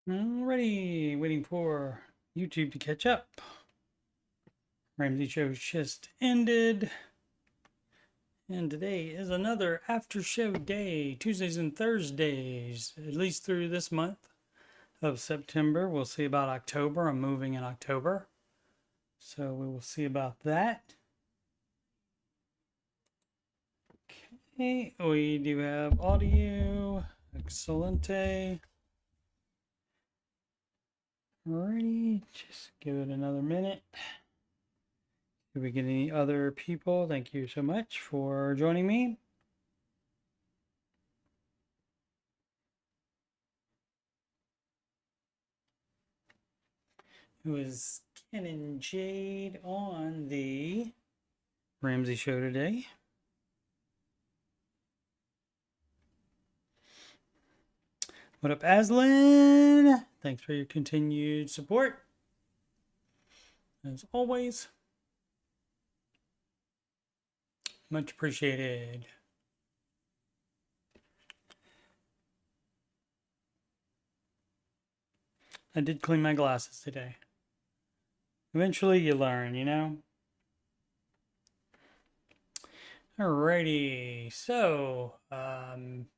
Alrighty, waiting for YouTube to catch up. Ramsey show just ended. And today is another after show day, Tuesdays and Thursdays, at least through this month of September. We'll see about October. I'm moving in October, so we will see about that. Okay, we do have audio. Excelente. Alrighty, just give it another minute. Did we get any other people? Thank you so much for joining me. It was Ken and Jade on the Ramsey show today. What up, Aslan? Thanks for your continued support, as always. Much appreciated. I did clean my glasses today. Eventually you learn, you know? Alrighty, so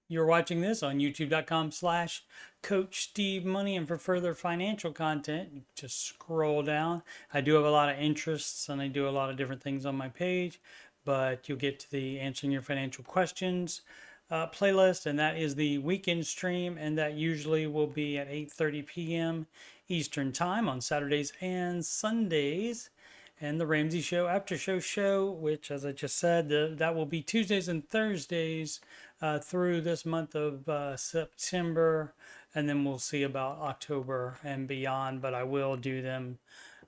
you're watching this on youtube.com/coachstevemoney, and for further financial content, you just scroll down. I do have a lot of interests and I do a lot of different things on my page, but you'll get to the answering your financial questions playlist, and that is the weekend stream, and that usually will be at 8:30 p.m. Eastern time on Saturdays and Sundays. And the Ramsey show, Aftershow show, which, as I just said, that will be Tuesdays and Thursdays through this month of September, and then we'll see about October and beyond, but I will do them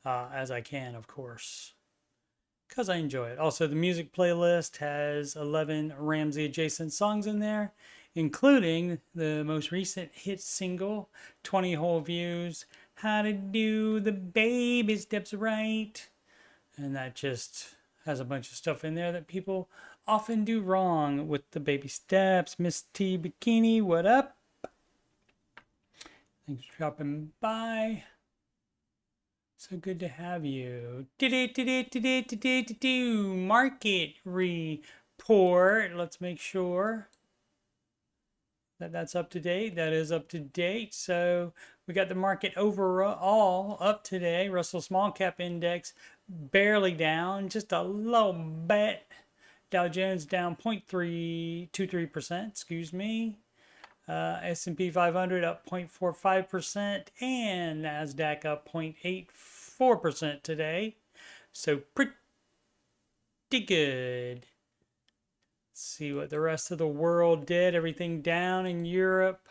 as I can, of course, because I enjoy it. Also, the music playlist has 11 Ramsey adjacent songs in there, including the most recent hit single, 20 Whole Views, How to Do the Baby Steps Right. And that just has a bunch of stuff in there that people often do wrong with the baby steps. Miss T Bikini, what up? Thanks for dropping by. So good to have you. Market report. Let's make sure that that's up to date. That is up to date. So we got the market overall up today. Russell Small Cap Index barely down, just a little bit. Dow Jones down 0.323%, excuse me. S&P 500 up 0.45%, and NASDAQ up 0.84% today. So pretty good. Let's see what the rest of the world did. Everything down in Europe,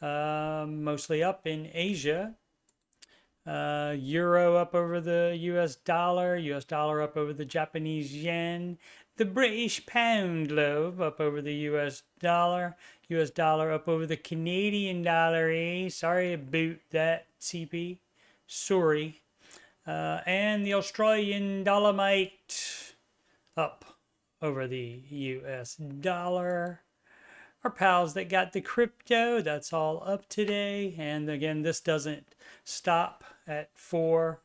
mostly up in Asia. Euro up over the US dollar up over the Japanese yen, the British pound low up over the US dollar up over the Canadian dollar, sorry about that, CP, sorry. And the Australian dollarmite up over the US dollar. Our pals that got the crypto, that's all up today. And again, this doesn't stop at 4.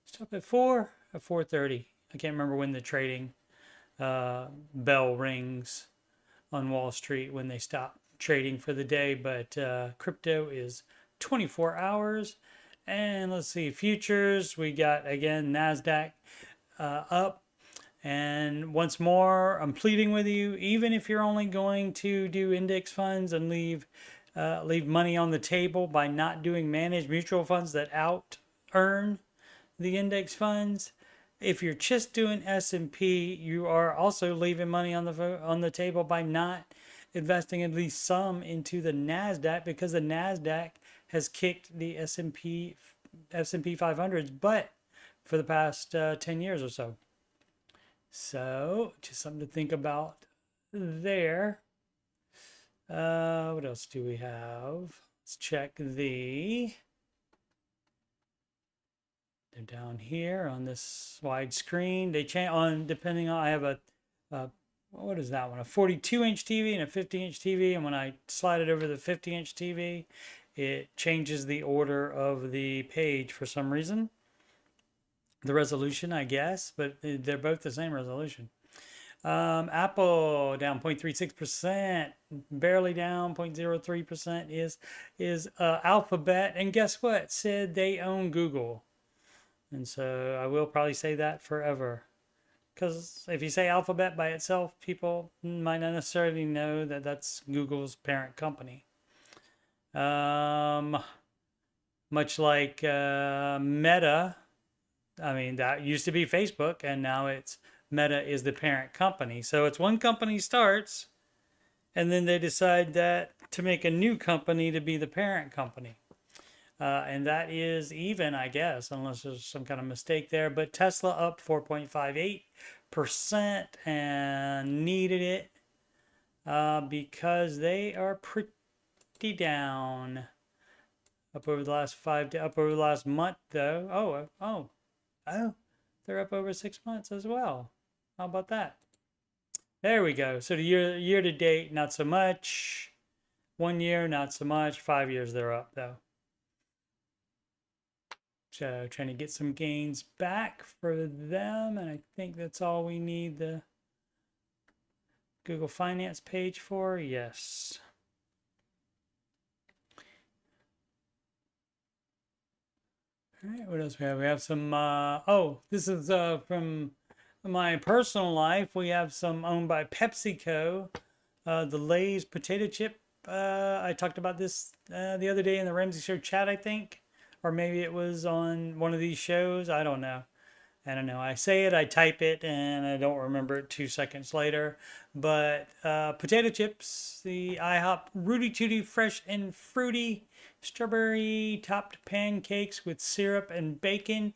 Stop at 4? At 4:30. I can't remember when the trading bell rings on Wall Street when they stop trading for the day. But crypto is 24 hours. And let's see, futures, we got, again, NASDAQ up. And once more, I'm pleading with you, even if you're only going to do index funds and leave money on the table by not doing managed mutual funds that out earn the index funds, if you're just doing S&P, you are also leaving money on the table by not investing at least some into the NASDAQ, because the NASDAQ has kicked the S&P 500's butt for the past 10 years or so. So, just something to think about there. What else do we have? Let's check they're down here on this wide screen. They change on, depending on, I have a what is that one? A 42-inch TV and a 50-inch TV. And when I slide it over the 50-inch TV, it changes the order of the page for some reason. The resolution, I guess, but they're both the same resolution. Apple down 0.36%, barely down 0.03% is Alphabet, and guess what? Said they own Google, and so I will probably say that forever. Because if you say Alphabet by itself, people might not necessarily know that that's Google's parent company. Much like Meta, I mean, that used to be Facebook, and now it's Meta is the parent company. So it's one company starts, and then they decide that to make a new company to be the parent company. And that is even, I guess, unless there's some kind of mistake there. But Tesla up 4.58% and needed it because they are pretty down up over the last up over the last month, though. Oh, they're up over 6 months as well. How about that? There we go. So the year to date, not so much. 1 year, not so much. 5 years, they're up though. So trying to get some gains back for them, and I think that's all we need the Google Finance page for. Yes. All right, what else we have? We have some, this is from my personal life. We have some owned by PepsiCo, the Lay's potato chip. I talked about this the other day in the Ramsey Show chat, I think. Or maybe it was on one of these shows. I don't know. I say it, I type it, and I don't remember it 2 seconds later. But potato chips, the IHOP Rooty Tooty Fresh and Fruity strawberry topped pancakes with syrup and bacon.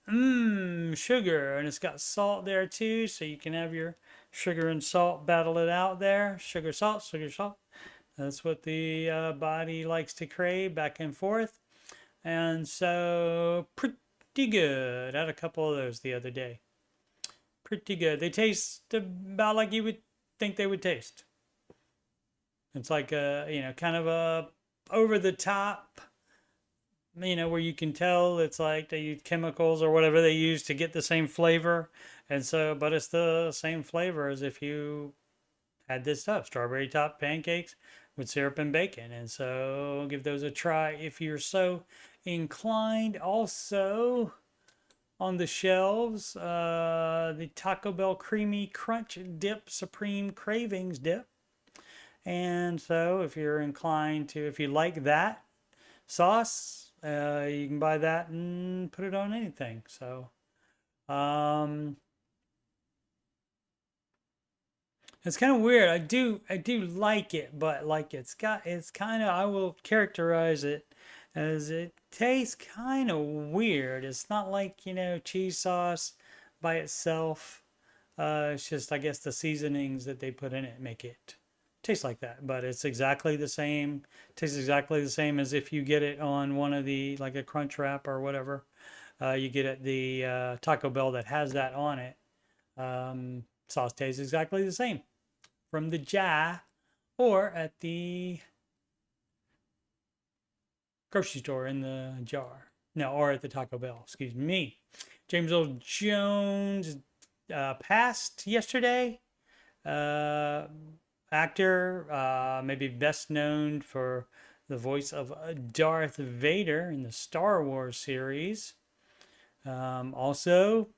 Sugar. And it's got salt there too, so you can have your sugar and salt, battle it out there. Sugar, salt, sugar, salt. That's what the body likes to crave, back and forth. And so, pretty good. I had a couple of those the other day. Pretty good. They taste about like you would think they would taste. It's like a, kind of a over the top, where you can tell it's like they use chemicals or whatever they use to get the same flavor. And so, but it's the same flavor as if you had this stuff, strawberry top pancakes with syrup and bacon. And so give those a try if you're so inclined. Also on the shelves, the Taco Bell Creamy Crunch Dip Supreme Cravings Dip. And so if you're inclined to, if you like that sauce, you can buy that and put it on anything. So it's kind of weird. I do like it, but like it's kind of, I will characterize it as it tastes kind of weird. It's not like, cheese sauce by itself. It's just, I guess, the seasonings that they put in it make it taste like that. But it's exactly the same. Tastes exactly the same as if you get it on one of the, like a Crunch Wrap or whatever. You get at the Taco Bell that has that on it. Sauce tastes exactly the same from the jar or at the grocery store in the jar. No, or at the Taco Bell, excuse me. James Earl Jones passed yesterday. Actor, maybe best known for the voice of Darth Vader in the Star Wars series. Also,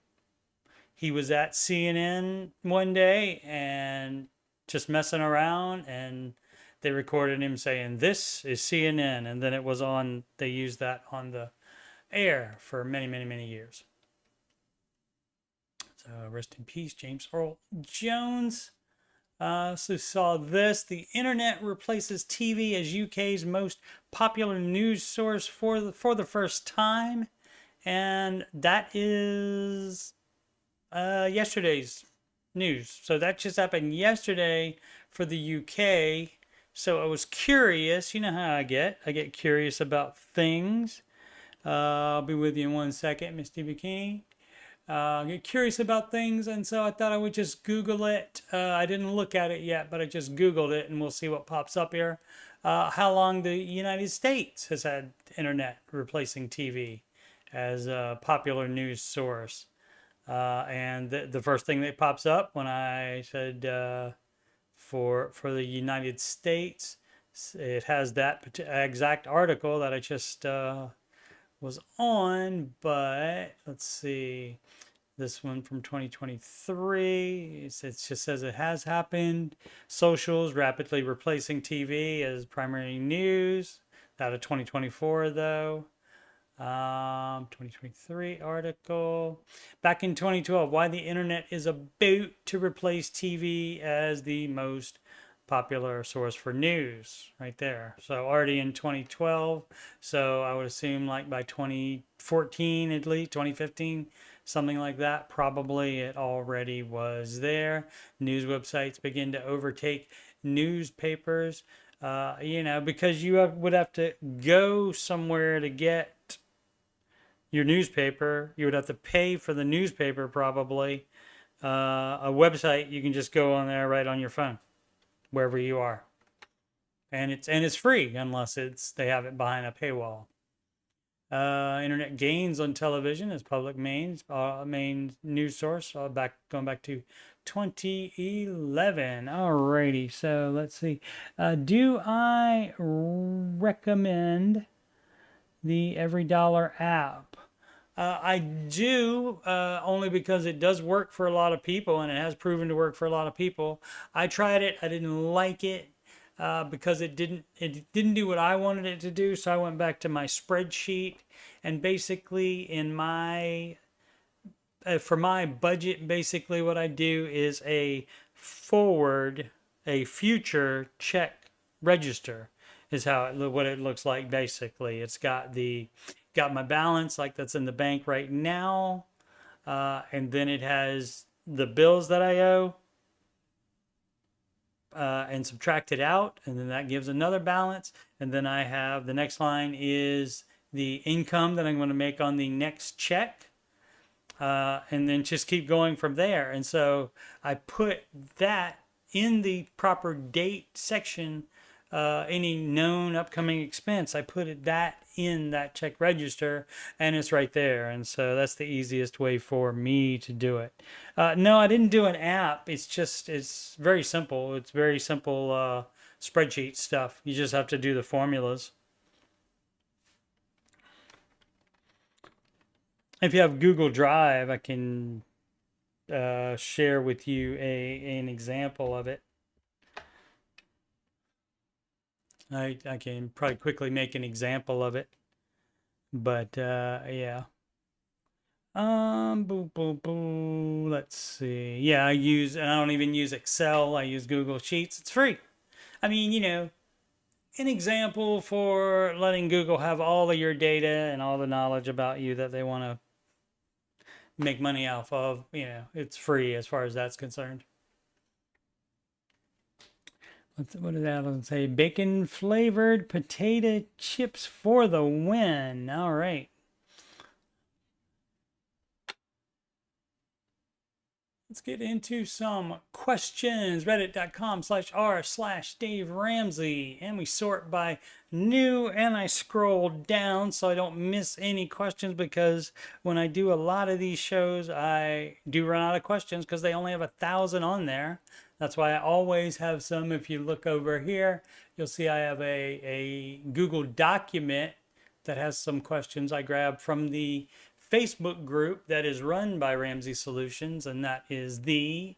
he was at CNN one day and just messing around, and they recorded him saying, "This is CNN," and then it was on, they used that on the air for many, many, many years. So rest in peace, James Earl Jones. So saw this, the internet replaces TV as UK's most popular news source for the first time. And that is yesterday's news. So that just happened yesterday for the UK. So I was curious. You know how I get curious about things. I'll be with you in 1 second, Misty Bikini. get curious about things, and so I thought I would just Google it. I didn't look at it yet, but I just Googled it, and we'll see what pops up here. How long the United States has had internet replacing TV as a popular news source. And the first thing that pops up when I said for the United States, it has that exact article that I just was on, but let's see. This one from 2023, it just says it has happened. Socials rapidly replacing TV as primary news. Out of 2024 though. 2023 article. Back in 2012, why the internet is about to replace TV as the most popular source for news, right there. So already in 2012, so I would assume like by 2014 at least, 2015, something like that, probably it already was there. News websites begin to overtake newspapers, because you would have to go somewhere to get your newspaper. You would have to pay for the newspaper probably. A website, you can just go on there right on your phone, wherever you are, and it's free unless they have it behind a paywall. Internet gains on television is public main news source. Going back to 2011. Alrighty, so let's see. Do I recommend the Every Dollar app? I do, only because it does work for a lot of people, and it has proven to work for a lot of people. I tried it. I didn't like it because it didn't do what I wanted it to do. So I went back to my spreadsheet, and basically in my for my budget, basically what I do is a future check register is what it looks like. Basically, it's got my balance like that's in the bank right now, and then it has the bills that I owe, and subtract it out, and then that gives another balance, and then I have the next line is the income that I'm going to make on the next check, and then just keep going from there. And so I put that in the proper date section. Any known upcoming expense, I put that in that check register, and it's right there. And so that's the easiest way for me to do it. No, I didn't do an app. It's very simple. It's very simple spreadsheet stuff. You just have to do the formulas. If you have Google Drive, I can share with you an example of it. I can probably quickly make an example of it, but yeah. Boo, boo, boo. Let's see. Yeah, I don't even use Excel. I use Google Sheets. It's free. I mean, an example for letting Google have all of your data and all the knowledge about you that they want to make money off of. It's free as far as that's concerned. What did that say? Bacon flavored potato chips for the win. All right. Let's get into some questions. Reddit.com/r/Dave Ramsey. And we sort by new, and I scroll down so I don't miss any questions, because when I do a lot of these shows, I do run out of questions because they only have 1,000 on there. That's why I always have some. If you look over here, you'll see I have a Google document that has some questions I grabbed from the Facebook group that is run by Ramsey Solutions, and that is the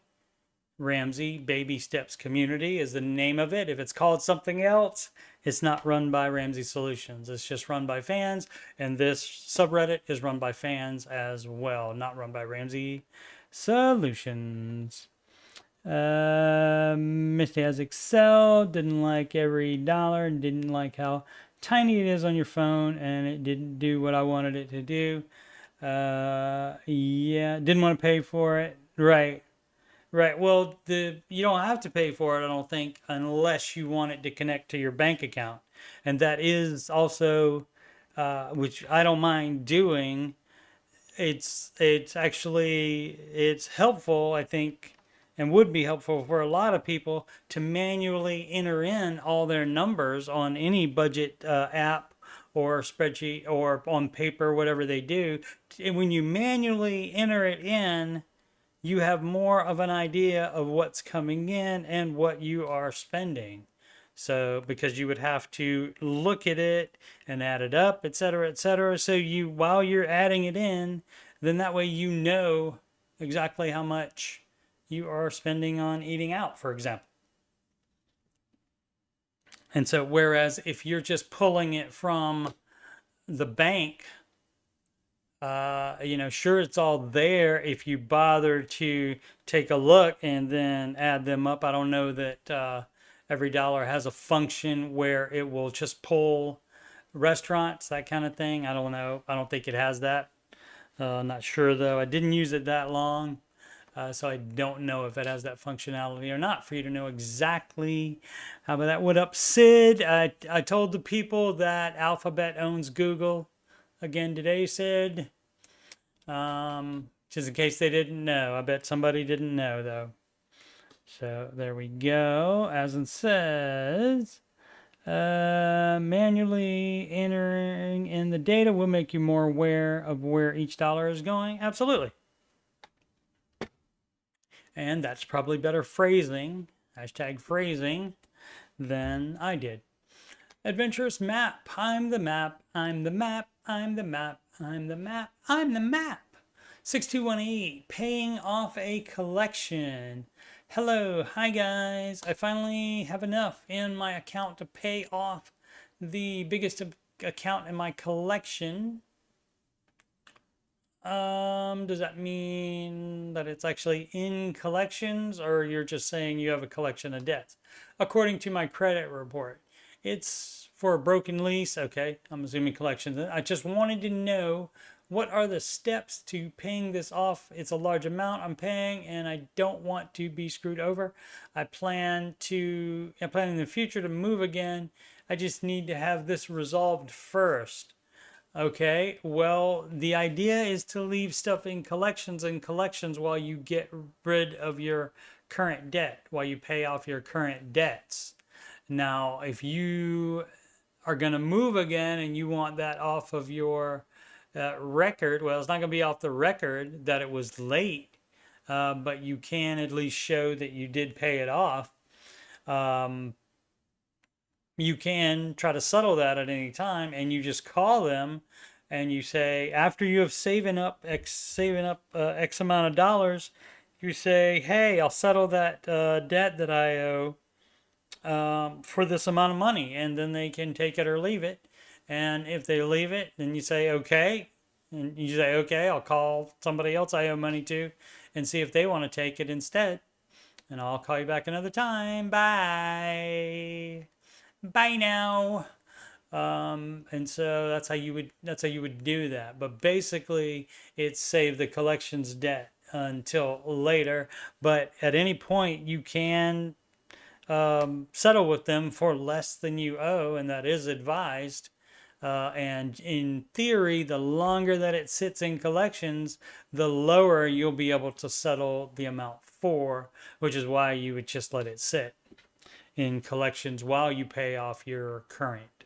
Ramsey Baby Steps Community is the name of it. If it's called something else, it's not run by Ramsey Solutions. It's just run by fans, and this subreddit is run by fans as well, not run by Ramsey Solutions. Misty has Excel, didn't like Every Dollar, didn't like how tiny it is on your phone, and it didn't do what I wanted it to do. Yeah, didn't want to pay for it. Right. Well, you don't have to pay for it, I don't think, unless you want it to connect to your bank account. And that is also, which I don't mind doing, it's actually it's helpful, I think, and would be helpful for a lot of people to manually enter in all their numbers on any budget app or spreadsheet or on paper, whatever they do. And when you manually enter it in, you have more of an idea of what's coming in and what you are spending. So, because you would have to look at it and add it up, et cetera, et cetera. So you, while you're adding it in, then that way you know exactly how much you are spending on eating out, for example. And so, whereas if you're just pulling it from the bank, sure, it's all there if you bother to take a look and then add them up. I don't know that every dollar has a function where it will just pull restaurants, that kind of thing. I don't know. I don't think it has that. I'm not sure though. I didn't use it that long. So I don't know if it has that functionality or not for you to know exactly how about that. What up, Sid? I told the people that Alphabet owns Google again today, Sid. Just in case they didn't know. I bet somebody didn't know though. So there we go. As it says, manually entering in the data will make you more aware of where each dollar is going. Absolutely. And that's probably better phrasing, hashtag phrasing, than I did. Adventurous map. I'm the map. I'm the map. I'm the map. I'm the map. I'm the map. 6218. Paying off a collection. Hello. Hi, guys. I finally have enough in my account to pay off the biggest account in my collection. Does that mean that it's actually in collections, or you're just saying you have a collection of debts? According to my credit report, it's for a broken lease. Okay, I'm assuming collections. I just wanted to know what are the steps to paying this off. It's a large amount I'm paying, and I don't want to be screwed over. I plan in the future to move again. I just need to have this resolved first. Okay, well, the idea is to leave stuff in collections while you get rid of your current debt, while you pay off your current debts. Now, if you are going to move again and you want that off of your record, well, it's not going to be off the record that it was late, but you can at least show that you did pay it off. You can try to settle that at any time, and you just call them and you say, after you have saving up X amount of dollars, you say, hey, I'll settle that debt that I owe for this amount of money, and then they can take it or leave it. And if they leave it, then you say, okay, and you say, okay, I'll call somebody else I owe money to and see if they want to take it instead, and I'll call you back another time. Bye now. And so that's how you would do that. But basically, it's save the collections debt until later. But at any point, you can settle with them for less than you owe, and that is advised. And in theory, the longer that it sits in collections, the lower you'll be able to settle the amount for, which is why you would just let it sit in collections while you pay off your current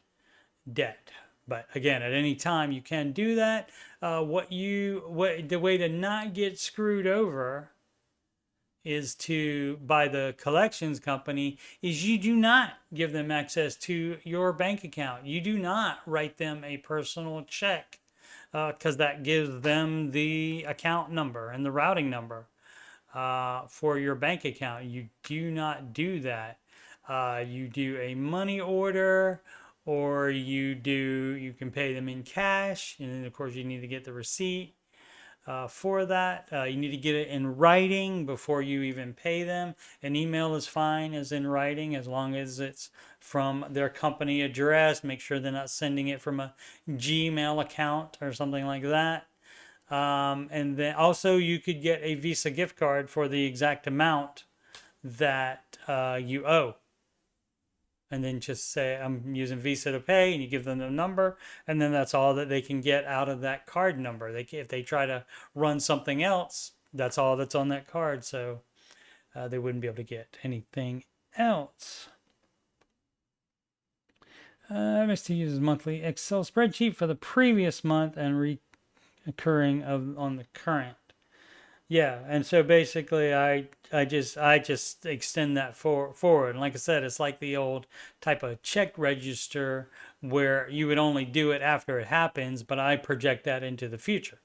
debt. But again, at any time you can do that. The way to not get screwed over is by the collections company is you do not give them access to your bank account. You do not write them a personal check because that gives them the account number and the routing number for your bank account. You do not do that. You do a money order, or you can pay them in cash, and then of course you need to get the receipt for that. You need to get it in writing before you even pay them. An email is fine as in writing, as long as it's from their company address. Make sure they're not sending it from a Gmail account or something like that. And then also you could get a Visa gift card for the exact amount that you owe. and then just say, I'm using Visa to pay, and you give them the number, and then that's all that they can get out of that card number. If they try to run something else, that's all that's on that card. So they wouldn't be able to get anything else. Mr. uses monthly Excel spreadsheet for the previous month and recurring on the current. Yeah, and so basically, I just extend that forward. And like I said, it's like the old type of check register where you would only do it after it happens, but I project that into the future.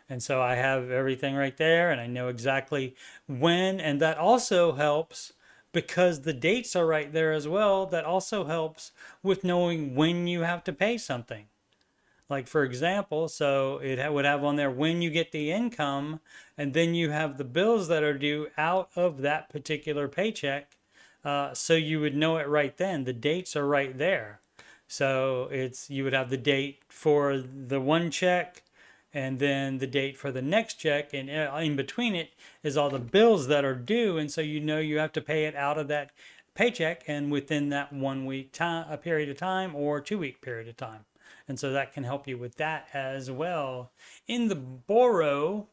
And so I have everything right there, and I know exactly when. And that also helps because the dates are right there as well. That also helps with knowing when you have to pay something. Like, for example, so it would have on there when you get the income, and then you have the bills that are due out of that particular paycheck. So you would know it right then. The dates are right there. So you would have the date for the one check, and then the date for the next check, and in between it is all the bills that are due, and so you know you have to pay it out of that paycheck and within that 1 week time, a period of time, or 2 week period of time. And so that can help you with that as well. In the borrow,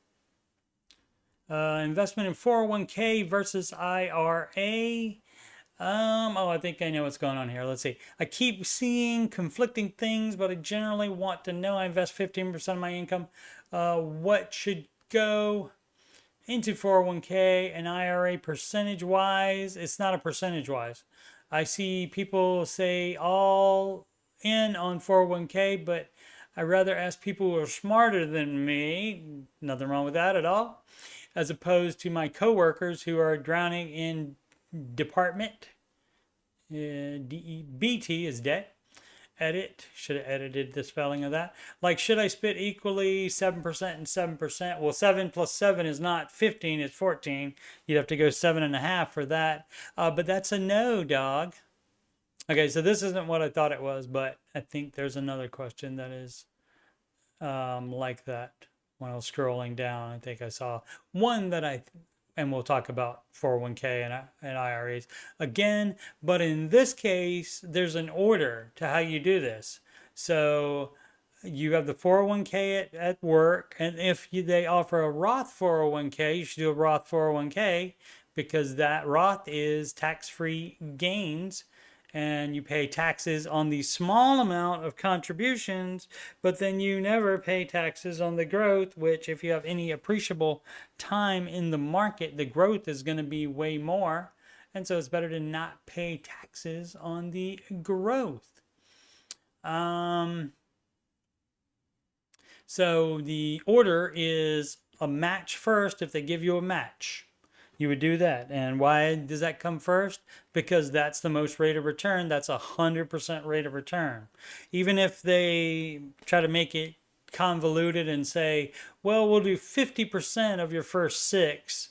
investment in 401k versus IRA. I think I know what's going on here. Let's see. I keep seeing conflicting things, but I generally want to know I invest 15% of my income. What should go into 401k and IRA percentage-wise? It's not a percentage-wise. I see people say all in on 401k, but I rather ask people who are smarter than me, nothing wrong with that at all, as opposed to my coworkers who are drowning in department. DEBT is debt. Edit, should have edited the spelling of that. Like, should I split equally 7% and 7%? Well, 7 plus 7 is not 15, it's 14. You'd have to go 7.5 for that. But that's a no, dog. Okay, so this isn't what I thought it was, but I think there's another question that is like that. When I was scrolling down, I think I saw one that and we'll talk about 401k and IRAs again, but in this case, there's an order to how you do this. So you have the 401k at work, and if they offer a Roth 401k, you should do a Roth 401k because that Roth is tax-free gains, and you pay taxes on the small amount of contributions, but then you never pay taxes on the growth, which if you have any appreciable time in the market, the growth is going to be way more. And so it's better to not pay taxes on the growth. So the order is a match first if they give you a match. You would do that. And why does that come first? Because that's the most rate of return. That's 100% rate of return. Even if they try to make it convoluted and say, well, we'll do 50% of your first 6%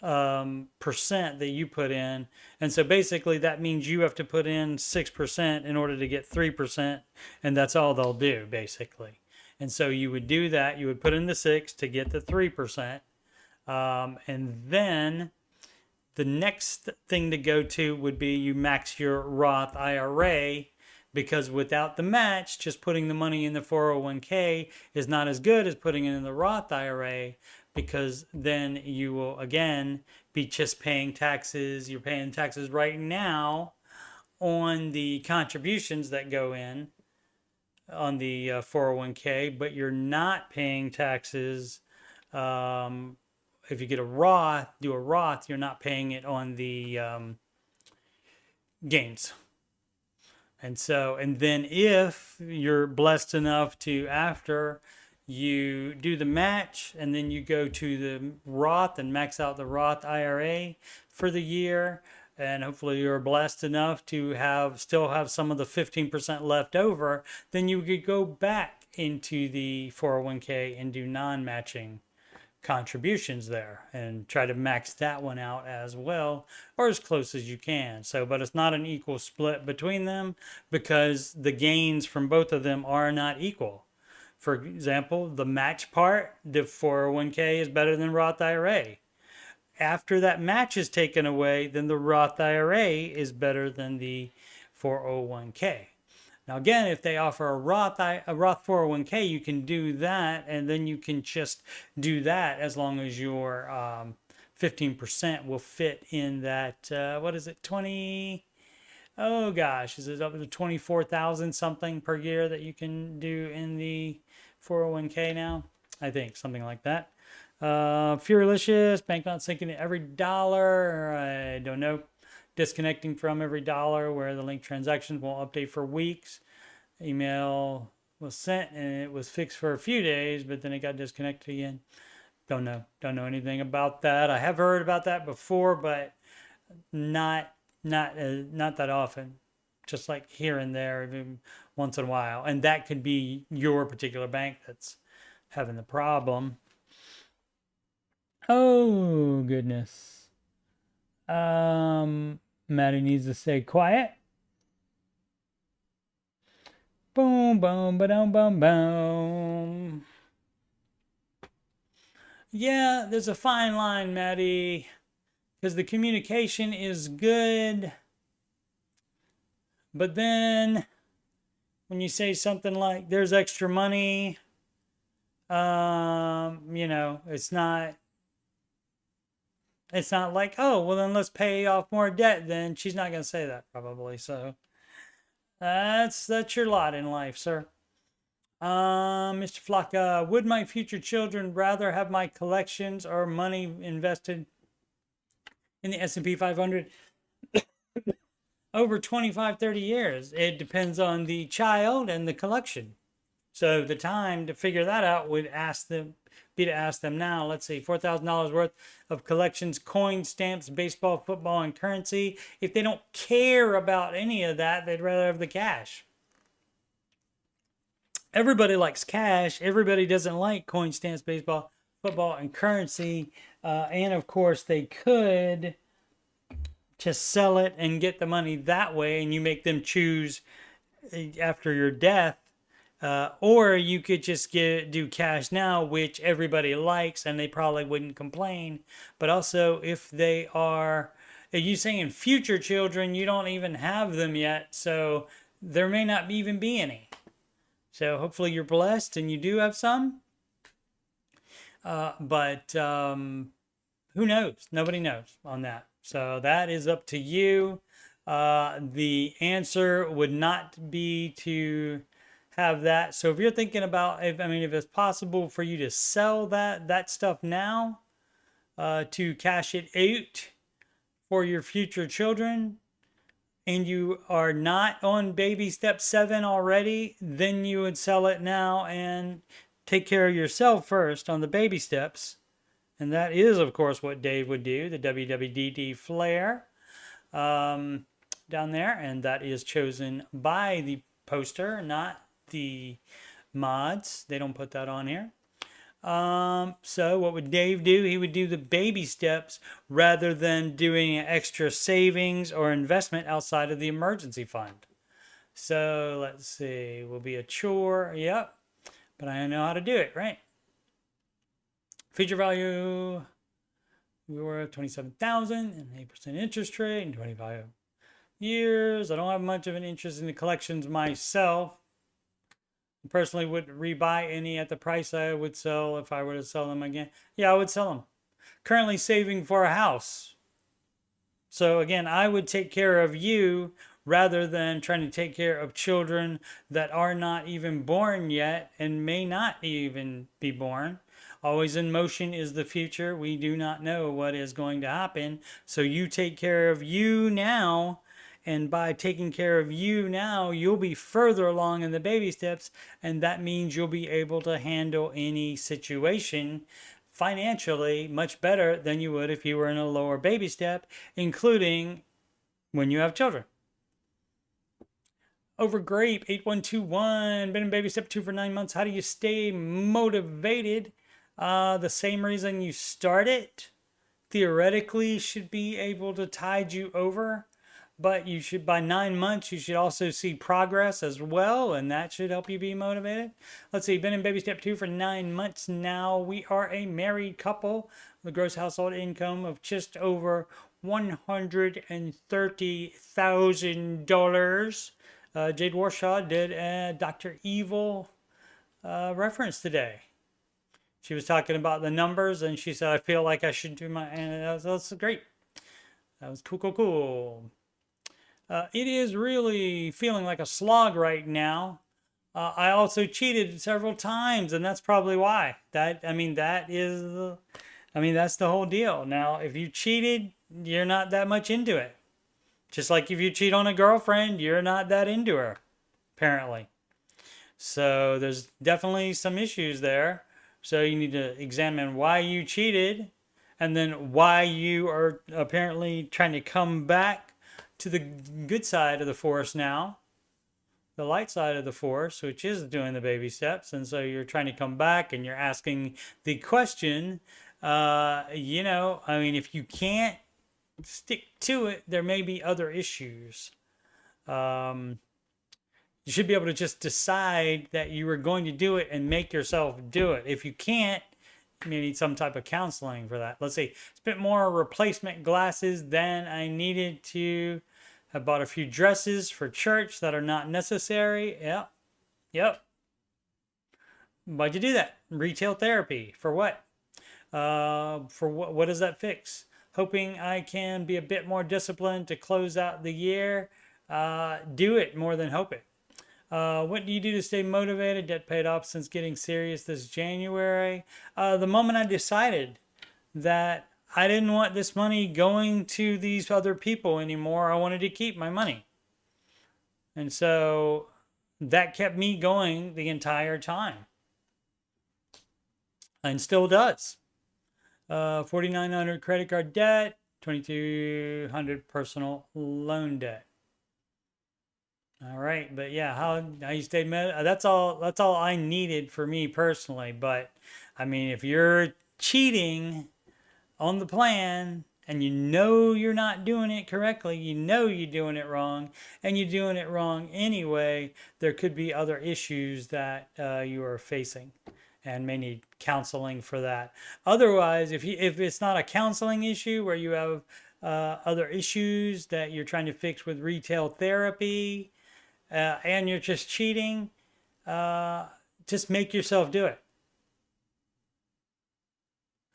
that you put in. And so basically that means you have to put in 6% in order to get 3%. And that's all they'll do, basically. And so you would do that. You would put in the 6 to get the 3%. And then the next thing to go to would be you max your Roth IRA, because without the match, just putting the money in the 401k is not as good as putting it in the Roth IRA, because then you will again be just paying taxes. You're paying taxes right now on the contributions that go in on the 401k, but you're not paying taxes. If you get a Roth, do a Roth, you're not paying it on the gains. And then if you're blessed enough to, after you do the match and then you go to the Roth and max out the Roth IRA for the year, and hopefully you're blessed enough to still have some of the 15% left over, then you could go back into the 401k and do non-matching contributions there and try to max that one out as well, or as close as you can. So, but it's not an equal split between them because the gains from both of them are not equal. For example, the match part, the 401k is better than Roth IRA. After that match is taken away, then the Roth IRA is better than the 401k. Now, again, if they offer a Roth 401k, you can do that, and then you can just do that as long as your 15% will fit in that, what is it, 20, oh gosh, is it up to 24,000 something per year that you can do in the 401k now? I think, something like that. Fearlicious, bank not sinking in every dollar, I don't know. Disconnecting from every dollar where the link transactions won't update for weeks. Email was sent and it was fixed for a few days, but then it got disconnected again. Don't know anything about that. I have heard about that before, but not that often. Just like here and there, even once in a while. And that could be your particular bank that's having the problem. Oh goodness. Maddie needs to stay quiet. Boom, boom, ba-dum, boom, boom. Yeah, there's a fine line, Maddie, because the communication is good. But then when you say something like there's extra money, you know, it's not like, oh, well, then let's pay off more debt. Then she's not going to say that probably. So that's your lot in life, sir. Mr. Flocka, would my future children rather have my collections or money invested in the S&P 500 over 25, 30 years? It depends on the child and the collection. So the time to figure that out would be to ask them now. Let's see, $4,000 worth of collections, coins, stamps, baseball, football, and currency. If they don't care about any of that, they'd rather have the cash. Everybody likes cash. Everybody doesn't like coins, stamps, baseball, football, and currency. And of course, they could just sell it and get the money that way, and you make them choose after your death. Or you could just do cash now, which everybody likes, and they probably wouldn't complain. But also, if you saying future children, you don't even have them yet, so there may not even be any. So hopefully you're blessed and you do have some. But who knows? Nobody knows on that. So that is up to you. The answer would not be to have that. So if you're thinking about, if it's possible for you to sell that stuff now, to cash it out for your future children, and you are not on baby step 7 already, then you would sell it now and take care of yourself first on the baby steps. And that is, of course, what Dave would do, the WWDD flare down there. And that is chosen by the poster, not the mods. They don't put that on here. So what would Dave do? He would do the baby steps rather than doing extra savings or investment outside of the emergency fund. So let's see, will be a chore. Yep. But I know how to do it, right? Feature value, we were at 27,000 and 8% interest rate in 25 years. I don't have much of an interest in the collections myself. Personally would rebuy any at the price I would sell if I were to sell them again. Yeah, I would sell them. Currently saving for a house. So again, I would take care of you rather than trying to take care of children that are not even born yet and may not even be born. Always in motion is the future. We do not know what is going to happen. So you take care of you now. And by taking care of you now, you'll be further along in the baby steps. And that means you'll be able to handle any situation financially much better than you would if you were in a lower baby step, including when you have children. Over Grape 8121, been in baby step 2 for 9 months. How do you stay motivated? The same reason you started theoretically should be able to tide you over. But you should, by 9 months, you should also see progress as well, and that should help you be motivated. Let's see, been in baby step 2 for 9 months now. We are a married couple with a gross household income of just over $130,000. Jade Warshaw did a Dr. Evil reference today. She was talking about the numbers, and she said, I feel like I should do my, and that's great. That was cool, cool, cool. It is really feeling like a slog right now. I also cheated several times, and that's probably why. That's the whole deal. Now, if you cheated, you're not that much into it. Just like if you cheat on a girlfriend, you're not that into her, apparently. So there's definitely some issues there. So you need to examine why you cheated, and then why you are apparently trying to come back to the good side of the force now, the light side of the force, which is doing the baby steps. And so you're trying to come back, and you're asking the question, if you can't stick to it, there may be other issues. You should be able to just decide that you are going to do it and make yourself do it. If you can't, you may need some type of counseling for that. Let's see. Spent more replacement glasses than I needed to. I bought a few dresses for church that are not necessary. Yep. Why'd you do that? Retail therapy. For what? What does that fix? Hoping I can be a bit more disciplined to close out the year. Do it more than hope it. What do you do to stay motivated? Debt paid off since getting serious this January. The moment I decided that I didn't want this money going to these other people anymore, I wanted to keep my money. And so that kept me going the entire time. And still does. $4,900 credit card debt, $2,200 personal loan debt. All right, but yeah, how you stay that's all I needed for me personally. But I mean, if you're cheating on the plan and you know you're not doing it correctly, you know you're doing it wrong, and you're doing it wrong anyway, there could be other issues that you are facing, and may need counseling for that. Otherwise, if it's not a counseling issue where you have other issues that you're trying to fix with retail therapy, and you're just cheating, just make yourself do it.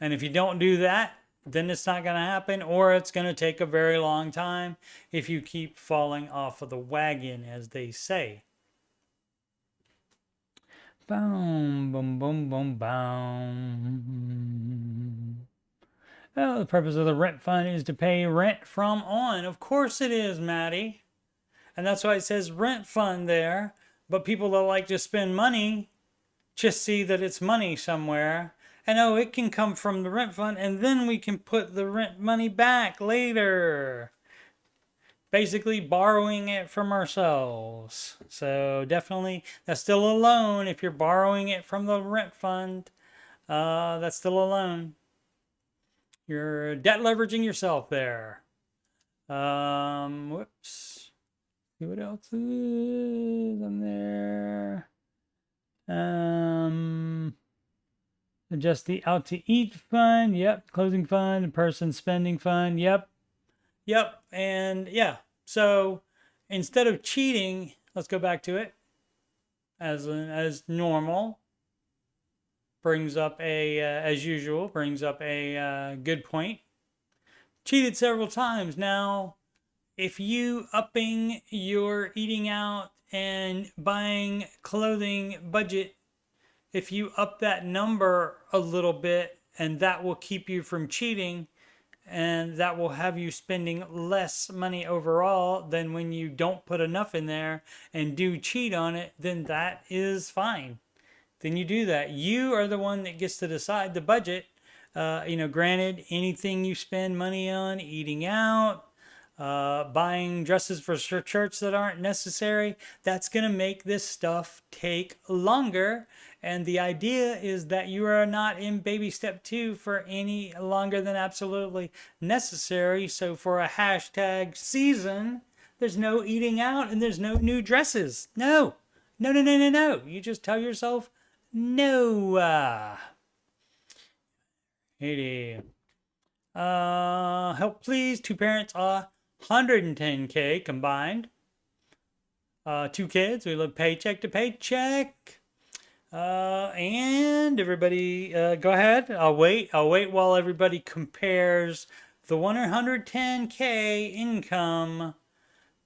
And if you don't do that, then it's not going to happen, or it's going to take a very long time if you keep falling off of the wagon, as they say. Boom, boom, boom, boom, boom. Oh, the purpose of the rent fund is to pay rent from on. Of course it is, Maddie. And that's why it says rent fund there. But people that like to spend money just see that it's money somewhere. And oh, it can come from the rent fund, and then we can put the rent money back later. Basically borrowing it from ourselves. So definitely, that's still a loan. If you're borrowing it from the rent fund, that's still a loan. You're debt leveraging yourself there. Whoops. See what else is on there. Adjust the out to eat fund. Yep. Closing fund. Person spending fund. Yep. And yeah. So instead of cheating, let's go back to it. As normal. Brings up as usual, brings up a good point. Cheated several times. Now, if you upping your eating out and buying clothing budget, if you up that number a little bit, and that will keep you from cheating, and that will have you spending less money overall than when you don't put enough in there and do cheat on it, then that is fine. Then you do that. You are the one that gets to decide the budget. Granted, anything you spend money on, eating out, buying dresses for church that aren't necessary, that's going to make this stuff take longer. And the idea is that you are not in baby step 2 for any longer than absolutely necessary. So for a hashtag season, there's no eating out and there's no new dresses. No. You just tell yourself, no. Help please. Two parents, 110K combined. Two kids. We live paycheck to paycheck. And everybody, go ahead. I'll wait. I'll wait while everybody compares the 110K income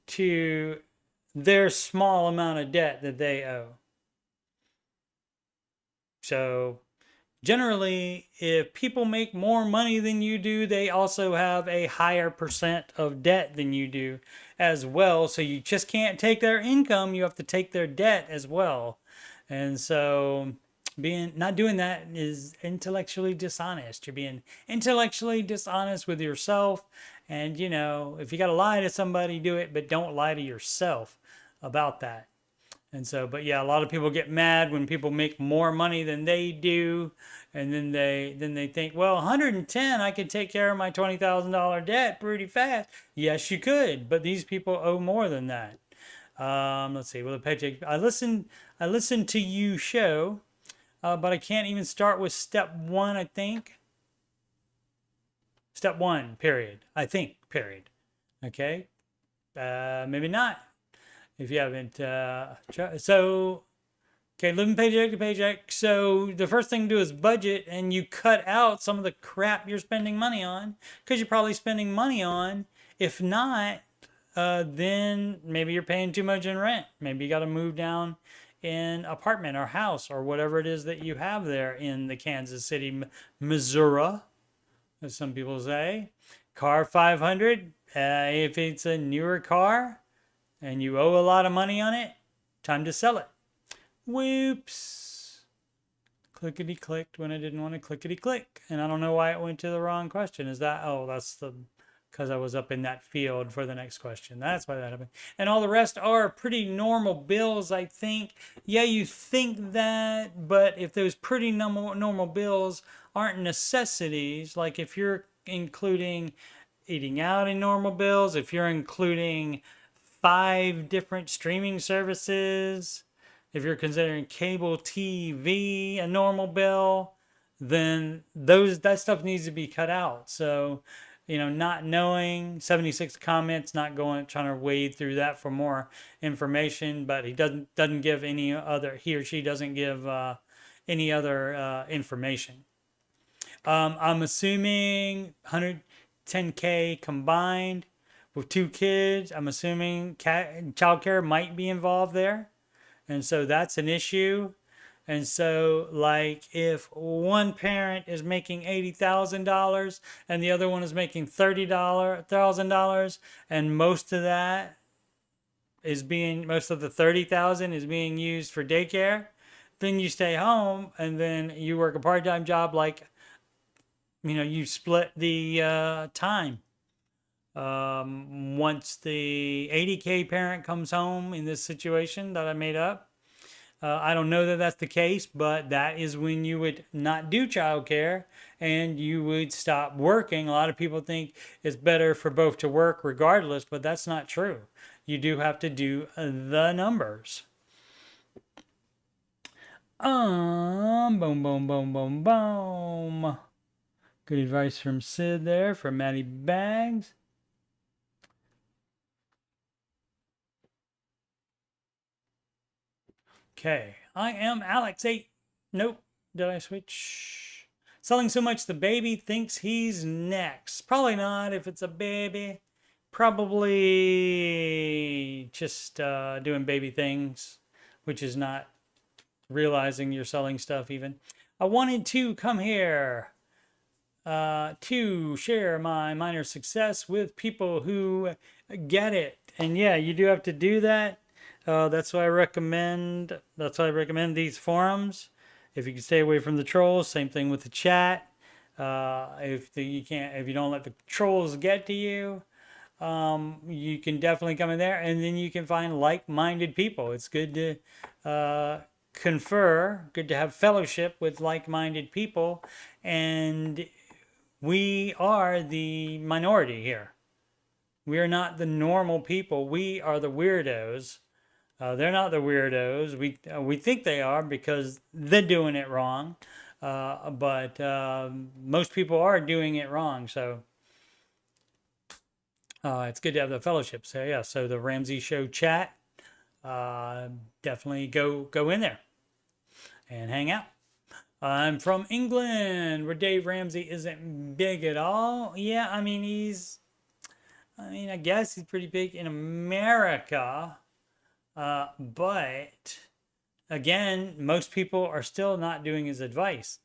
to their small amount of debt that they owe. So generally, if people make more money than you do, they also have a higher percent of debt than you do as well. So you just can't take their income, you have to take their debt as well. And so not doing that is intellectually dishonest. You're being intellectually dishonest with yourself. And you know, if you got to lie to somebody, do it, but don't lie to yourself about that. And so, but yeah, a lot of people get mad when people make more money than they do, and then they think, well, 110, I could take care of my $20,000 debt pretty fast. Yes, you could, but these people owe more than that. Let's see. Well, the paycheck. I listened to you show, but I can't even start with step one. I think. Step one. Period. I think. Period. Okay. Maybe not. If you haven't, so, okay, living paycheck to paycheck. So the first thing to do is budget, and you cut out some of the crap you're spending money on, because you're probably spending money on. If not, then maybe you're paying too much in rent. Maybe you got to move down in apartment or house or whatever it is that you have there in the Kansas City, Missouri, as some people say. Car 500. If it's a newer car and you owe a lot of money on it, time to sell it. Whoops. Clickety clicked when I didn't want to clickety click. And I don't know why it went to the wrong question. Is that, oh, that's because I was up in that field for the next question. That's why that happened. And all the rest are pretty normal bills, I think. Yeah, you think that, but if those pretty normal bills aren't necessities, like if you're including eating out in normal bills, if you're including 5 different streaming services, if you're considering cable TV a normal bill, then that stuff needs to be cut out. So, you know, not knowing, 76 comments, not going trying to wade through that for more information, but he doesn't give any other, he or she doesn't give any other information. I'm assuming 110K combined with 2 kids. I'm assuming childcare might be involved there. And so that's an issue. And so, like, if one parent is making $80,000 and the other one is making $30,000, and most of the $30,000 is being used for daycare, then you stay home and then you work a part-time job. Like, you know, you split the time. Once the 80K parent comes home in this situation that I made up, I don't know that that's the case, but that is when you would not do childcare and you would stop working. A lot of people think it's better for both to work regardless, but that's not true. You do have to do the numbers. Boom, boom, boom, boom, boom. Good advice from Sid there, from Maddie Bags. Okay, I am Alex 8. Nope, did I switch? Selling so much the baby thinks he's next. Probably not if it's a baby. Probably just doing baby things, which is not realizing you're selling stuff even. I wanted to come here to share my minor success with people who get it. And yeah, you do have to do that. That's why I recommend these forums. If you can stay away from the trolls, same thing with the chat. If you don't let the trolls get to you, you can definitely come in there, and then you can find like-minded people. It's good to confer, good to have fellowship with like-minded people, and we are the minority here. We are not the normal people. We are the weirdos. They're not the weirdos. We think they are because they're doing it wrong. but most people are doing it wrong. So it's good to have the fellowship. So yeah, so the Ramsey Show chat, definitely go in there and hang out. I'm from England, where Dave Ramsey isn't big at all. Yeah, I mean, I guess he's pretty big in America. But again, most people are still not doing his advice.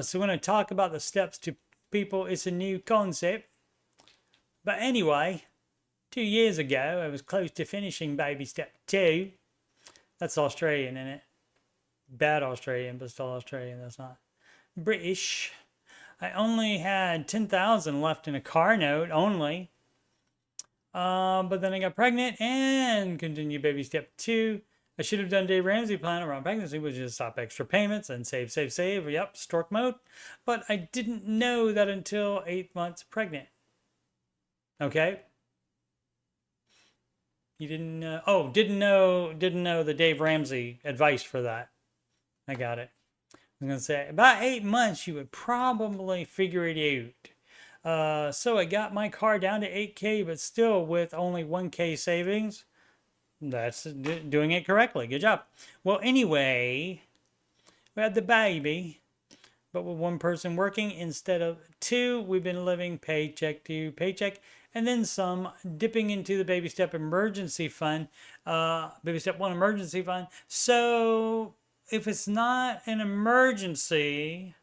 So when I talk about the steps to people, it's a new concept. But anyway, 2 years ago, I was close to finishing baby step 2. That's Australian, isn't it? Bad Australian, but still Australian. That's not British. I only had 10,000 left in a car note only. But then I got pregnant and continued baby step 2. I should have done Dave Ramsey plan around pregnancy, which is stop extra payments and save. Yep, stork mode. But I didn't know that until 8 months pregnant. Okay. You didn't know? Oh, didn't know the Dave Ramsey advice for that. I got it. I'm going to say about 8 months, you would probably figure it out. So I got my car down to 8K, but still with only 1K savings. That's doing it correctly. Good job. Well, anyway, we had the baby, but with one person working instead of 2, we've been living paycheck to paycheck, and then some dipping into the baby step emergency fund, baby step 1 emergency fund. So if it's not an emergency,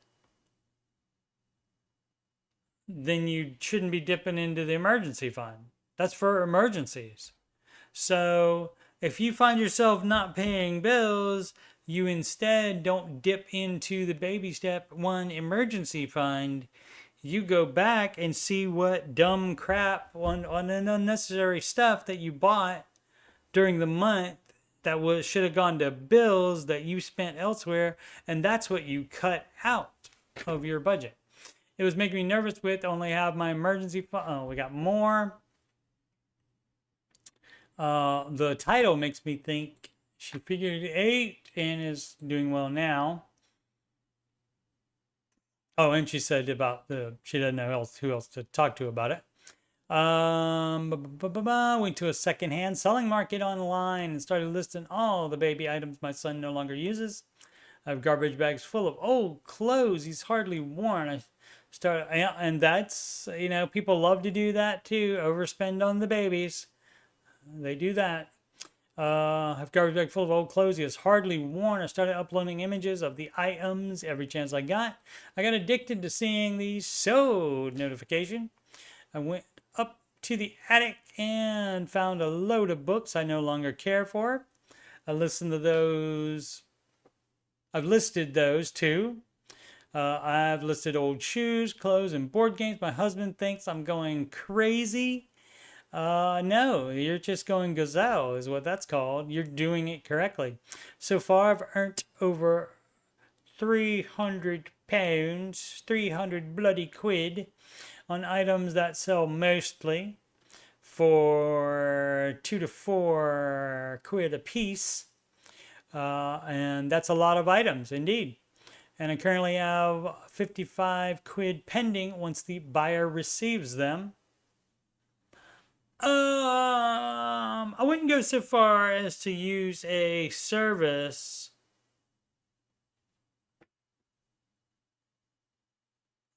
then you shouldn't be dipping into the emergency fund. That's for emergencies. So if you find yourself not paying bills, you instead don't dip into the baby step 1 emergency fund. You go back and see what dumb crap on unnecessary stuff that you bought during the month that should have gone to bills that you spent elsewhere, and that's what you cut out of your budget. It was making me nervous with only have my emergency fund. Oh, we got more. The title makes me think she figured it out and is doing well now. Oh, and she said about she doesn't know who else to talk to about it. Went to a secondhand selling market online and started listing all the baby items my son no longer uses. I have garbage bags full of old clothes he's hardly worn. And that's, people love to do that too, overspend on the babies. They do that. Have garbage bag full of old clothes he has hardly worn. I started uploading images of the items every chance I got. I got addicted to seeing these sold notification. I went up to the attic and found a load of books I no longer care for. I listened to those. I've listed those too. I've listed old shoes, clothes, and board games. My husband thinks I'm going crazy. No, you're just going gazelle is what that's called. You're doing it correctly. So far, I've earned over £300, 300 bloody quid on items that sell mostly for 2 to 4 quid a piece. And that's a lot of items indeed. And I currently have 55 quid pending once the buyer receives them. I wouldn't go so far as to use a service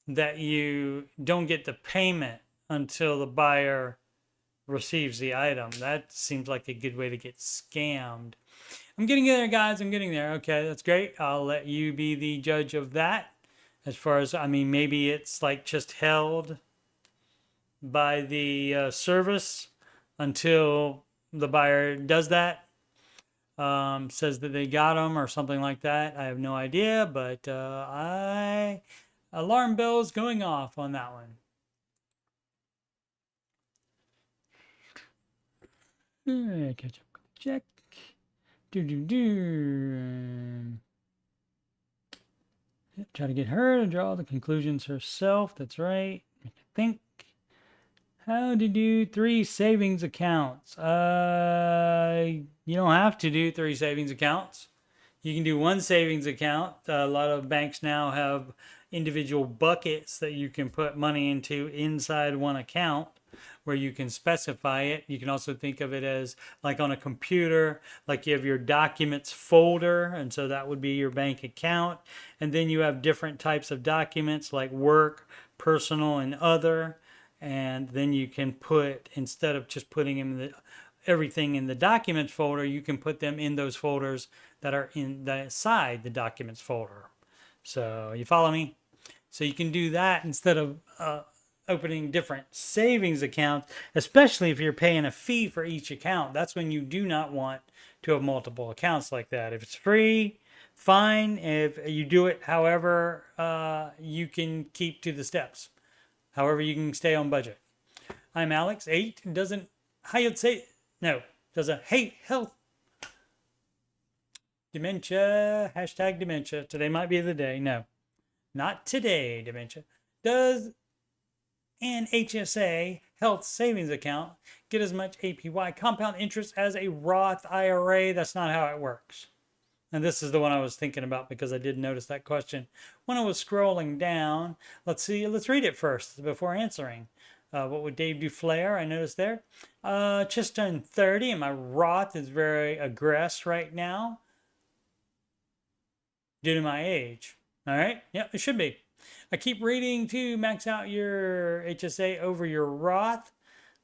that you don't get the payment until the buyer receives the item. That seems like a good way to get scammed. I'm getting there, guys. I'm getting there. Okay, that's great. I'll let you be the judge of that. As far as, maybe it's like just held by the service until the buyer does that. Says that they got them or something like that. I have no idea, but alarm bells going off on that one. Catch up, check. Try to get her to draw the conclusions herself. That's right. Make her think. How to do 3 savings accounts? You don't have to do 3 savings accounts. You can do one savings account. A lot of banks now have individual buckets that you can put money into inside one account where you can specify it. You can also think of it as like on a computer, like you have your documents folder, and so that would be your bank account. And then you have different types of documents like work, personal, and other. And then you can put, instead of just putting everything in the documents folder, you can put them in those folders that are inside the documents folder. So you follow me? So you can do that instead of opening different savings accounts, especially if you're paying a fee for each account. That's when you do not want to have multiple accounts like that. If it's free, fine. If you do it however you can keep to the steps, however you can stay on budget. I'm Alex. 8 doesn't hate health. Dementia, hashtag dementia. Today might be the day. No, not today, dementia. Does an HSA health savings account get as much APY compound interest as a Roth IRA? That's not how it works. And this is the one I was thinking about because I did notice that question when I was scrolling down. Let's read it first before answering. What would Dave Duflair? I noticed there. Just turned 30 and my Roth is very aggressive right now due to my age. All right. Yeah, it should be. I keep reading to max out your HSA over your Roth.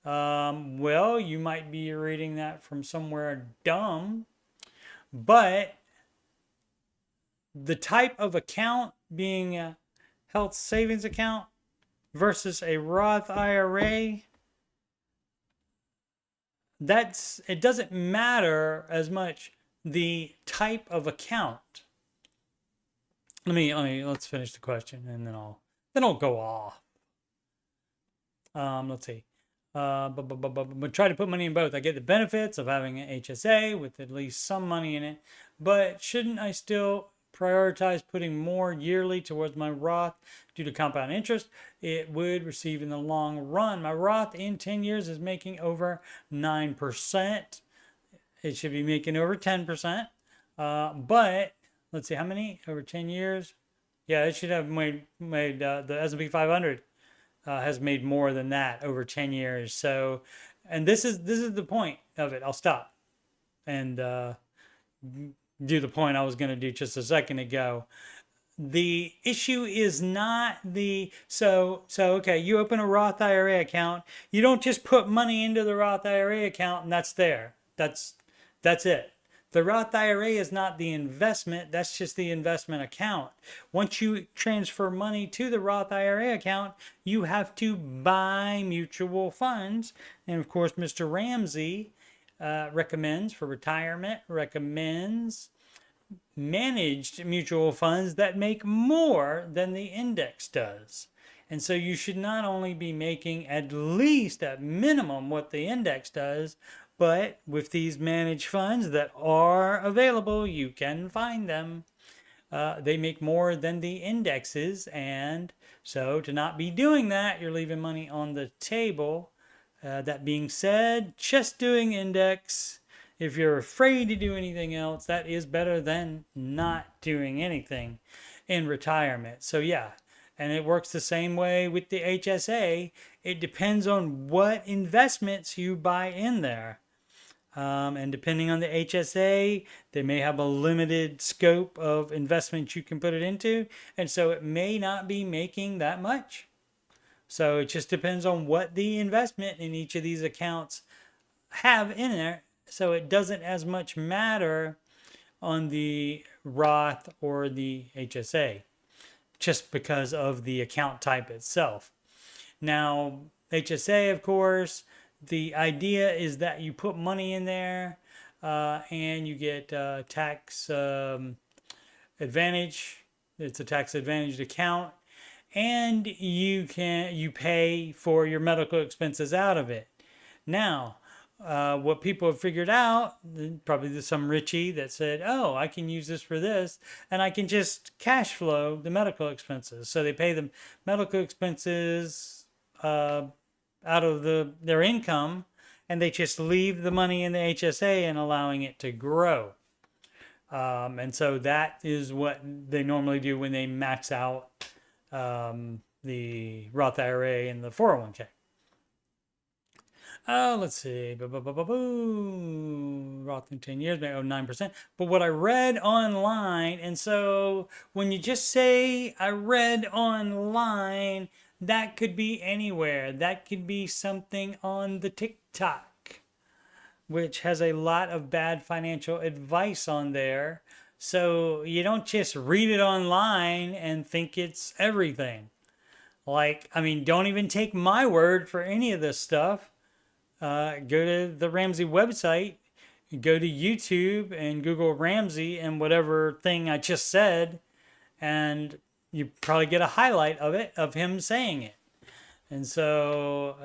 Well, you might be reading that from somewhere dumb, but the type of account being a health savings account versus a Roth IRA, it doesn't matter as much the type of account. Let's finish the question and then I'll go off. Let's see. But try to put money in both. I get the benefits of having an HSA with at least some money in it, but shouldn't I still prioritize putting more yearly towards my Roth due to compound interest it would receive in the long run? My Roth in 10 years is making over 9%. It should be making over 10%. But let's see, how many over 10 years? Yeah, it should have made the S&P 500 has made more than that over 10 years. So, and this is the point of it. I'll stop and do the point I was going to do just a second ago. The issue is not okay, you open a Roth IRA account. You don't just put money into the Roth IRA account and that's there. That's it. The Roth IRA is not the investment. That's just the investment account. Once you transfer money to the Roth IRA account, you have to buy mutual funds. And of course, Mr. Ramsey recommends managed mutual funds that make more than the index does. And so you should not only be making at least at minimum what the index does, but with these managed funds that are available, you can find them. They make more than the indexes. And so to not be doing that, you're leaving money on the table. That being said, just doing index, if you're afraid to do anything else, that is better than not doing anything in retirement. So yeah, and it works the same way with the HSA. It depends on what investments you buy in there. And depending on the HSA, they may have a limited scope of investments you can put it into. And so it may not be making that much. So it just depends on what the investment in each of these accounts have in there. So it doesn't as much matter on the Roth or the HSA, just because of the account type itself. Now, HSA, of course, the idea is that you put money in there and you get tax advantage. It's a tax advantaged account, and you pay for your medical expenses out of it. Now, what people have figured out, probably there's some Richie that said, oh, I can use this for this, and I can just cash flow the medical expenses. So they pay the medical expenses out of their income, and they just leave the money in the HSA and allowing it to grow. And so that is what they normally do when they max out the Roth IRA and the 401k. Let's see. Roth in 10 years, may owe 9%. But what I read online, and so when you just say I read online, that could be anywhere. That could be something on the TikTok, which has a lot of bad financial advice on there. So you don't just read it online and think it's everything. Like, I mean, don't even take my word for any of this stuff. Go to the Ramsey website, go to YouTube and Google Ramsey and whatever thing I just said, and you probably get a highlight of it, of him saying it. And so,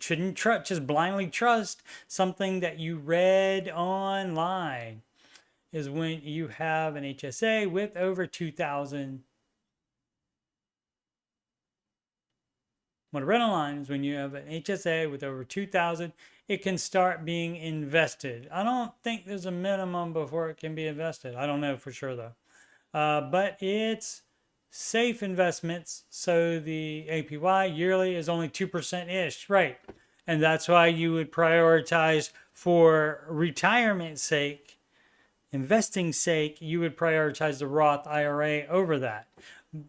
shouldn't just blindly trust something that you read online. Is when you have an HSA with over 2,000. What I read online is when you have an HSA with over 2,000, it can start being invested. I don't think there's a minimum before it can be invested. I don't know for sure though. But it's safe investments. So the APY yearly is only 2%-ish, right? And that's why you would prioritize for retirement sake, investing sake, you would prioritize the Roth IRA over that.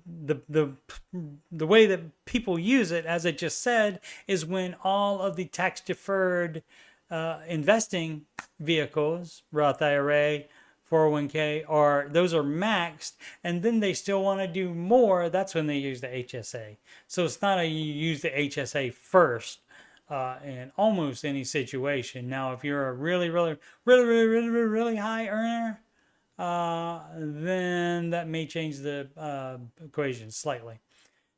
The way that people use it, as I just said, is when all of the tax deferred investing vehicles, Roth IRA, 401k, those are maxed, and then they still want to do more. That's when they use the HSA. So it's not you use the HSA first in almost any situation. Now, if you're a really high earner, then that may change the equation slightly.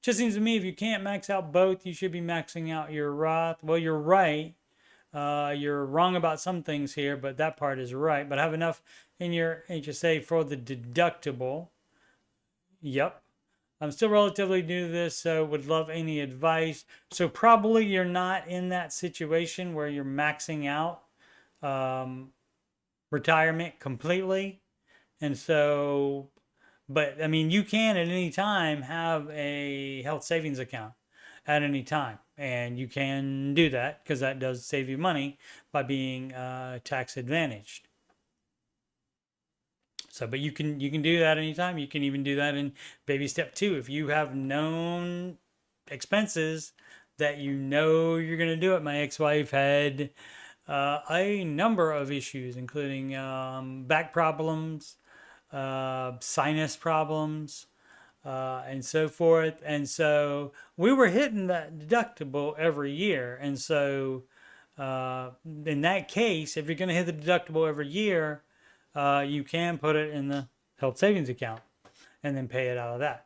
Just seems to me if you can't max out both, you should be maxing out your Roth. Well, you're right. You're wrong about some things here, but that part is right. But have enough in your HSA for the deductible. Yep. I'm still relatively new to this, so would love any advice. So probably you're not in that situation where you're maxing out retirement completely. And so, but I mean, you can at any time have a health savings account at any time. And you can do that because that does save you money by being tax advantaged. So, but you can do that anytime. You can even do that in baby step 2. If you have known expenses that you know you're going to do it. My ex-wife had a number of issues, including back problems, sinus problems, and so forth. And so we were hitting that deductible every year. And so in that case, if you're going to hit the deductible every year, you can put it in the health savings account and then pay it out of that.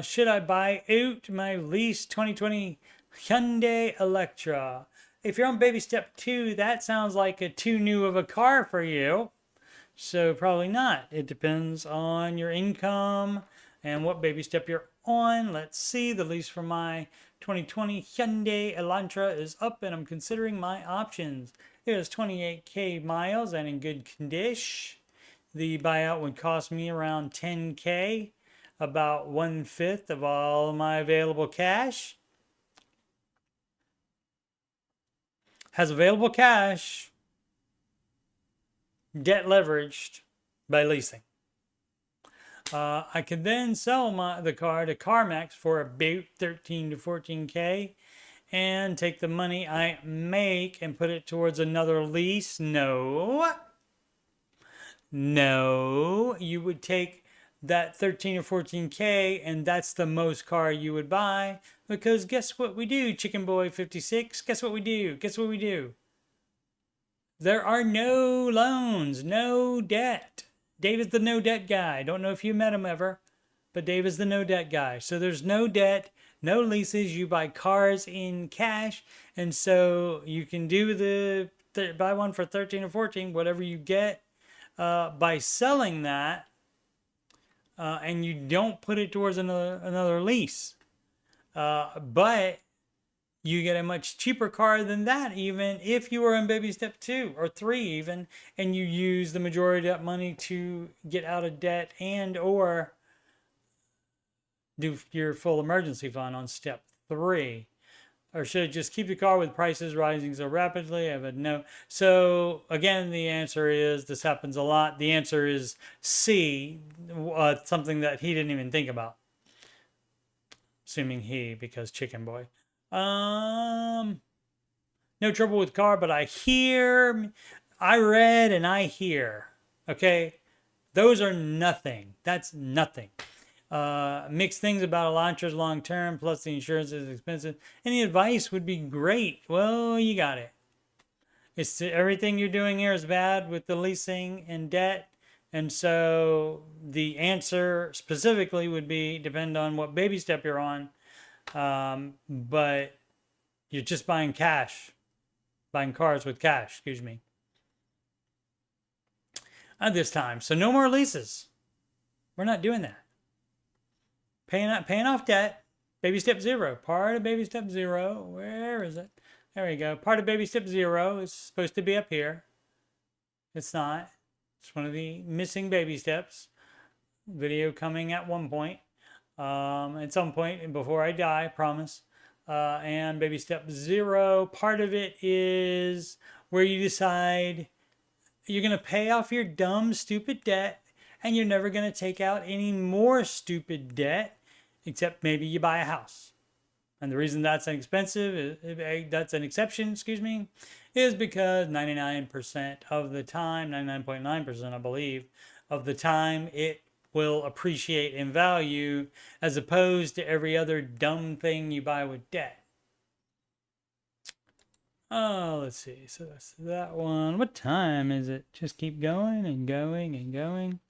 Should I buy out my lease 2020 Hyundai Elantra? If you're on baby step 2, that sounds like a too new of a car for you. So probably not. It depends on your income and what baby step you're on. Let's see. The lease for my 2020 Hyundai Elantra is up and I'm considering my options. It is 28K miles and in good condition. The buyout would cost me around 10K, about 1/5 of all my available cash. Has available cash, debt leveraged by leasing. I could then sell the car to CarMax for about 13 to 14K and take the money I make and put it towards another lease. No, you would take that 13 or 14K and that's the most car you would buy, because guess what we do, Chicken Boy 56? Guess what we do? There are no loans, no debt. Dave is the no debt guy. Don't know if you met him ever, but Dave is the no debt guy. So there's no debt, no leases. You buy cars in cash. And so you can do buy one for 13 or 14, whatever you get, by selling that. And you don't put it towards another lease. But you get a much cheaper car than that, even if you were in baby step 2 or 3 even, and you use the majority of that money to get out of debt and or do your full emergency fund on step 3. Or should it just keep the car with prices rising so rapidly? I would no. So again, the answer is, this happens a lot. The answer is C, something that he didn't even think about. Assuming he, because chicken boy. No trouble with car, but I read and I hear. Okay, those are nothing. That's nothing. Mixed things about Elantras long term, plus the insurance is expensive. Any advice would be great. Well, you got it. It's everything you're doing here is bad with the leasing and debt. And so the answer specifically would be depend on what baby step you're on. But you're just buying cars with cash, excuse me. At this time. So no more leases. We're not doing that. Paying off debt. Baby step 0. Part of baby step 0. Where is it? There we go. Part of baby step 0 is supposed to be up here. It's not. It's one of the missing baby steps. Video coming at one point. At some point before I die, promise. And baby step 0, part of it is where you decide you're going to pay off your dumb, stupid debt, and you're never going to take out any more stupid debt, except maybe you buy a house. And the reason that's an exception, excuse me, is because 99% of the time, 99.9% I believe, of the time it will appreciate in value as opposed to every other dumb thing you buy with debt. Oh, let's see. So that's that one. What time is it? Just keep going and going and going.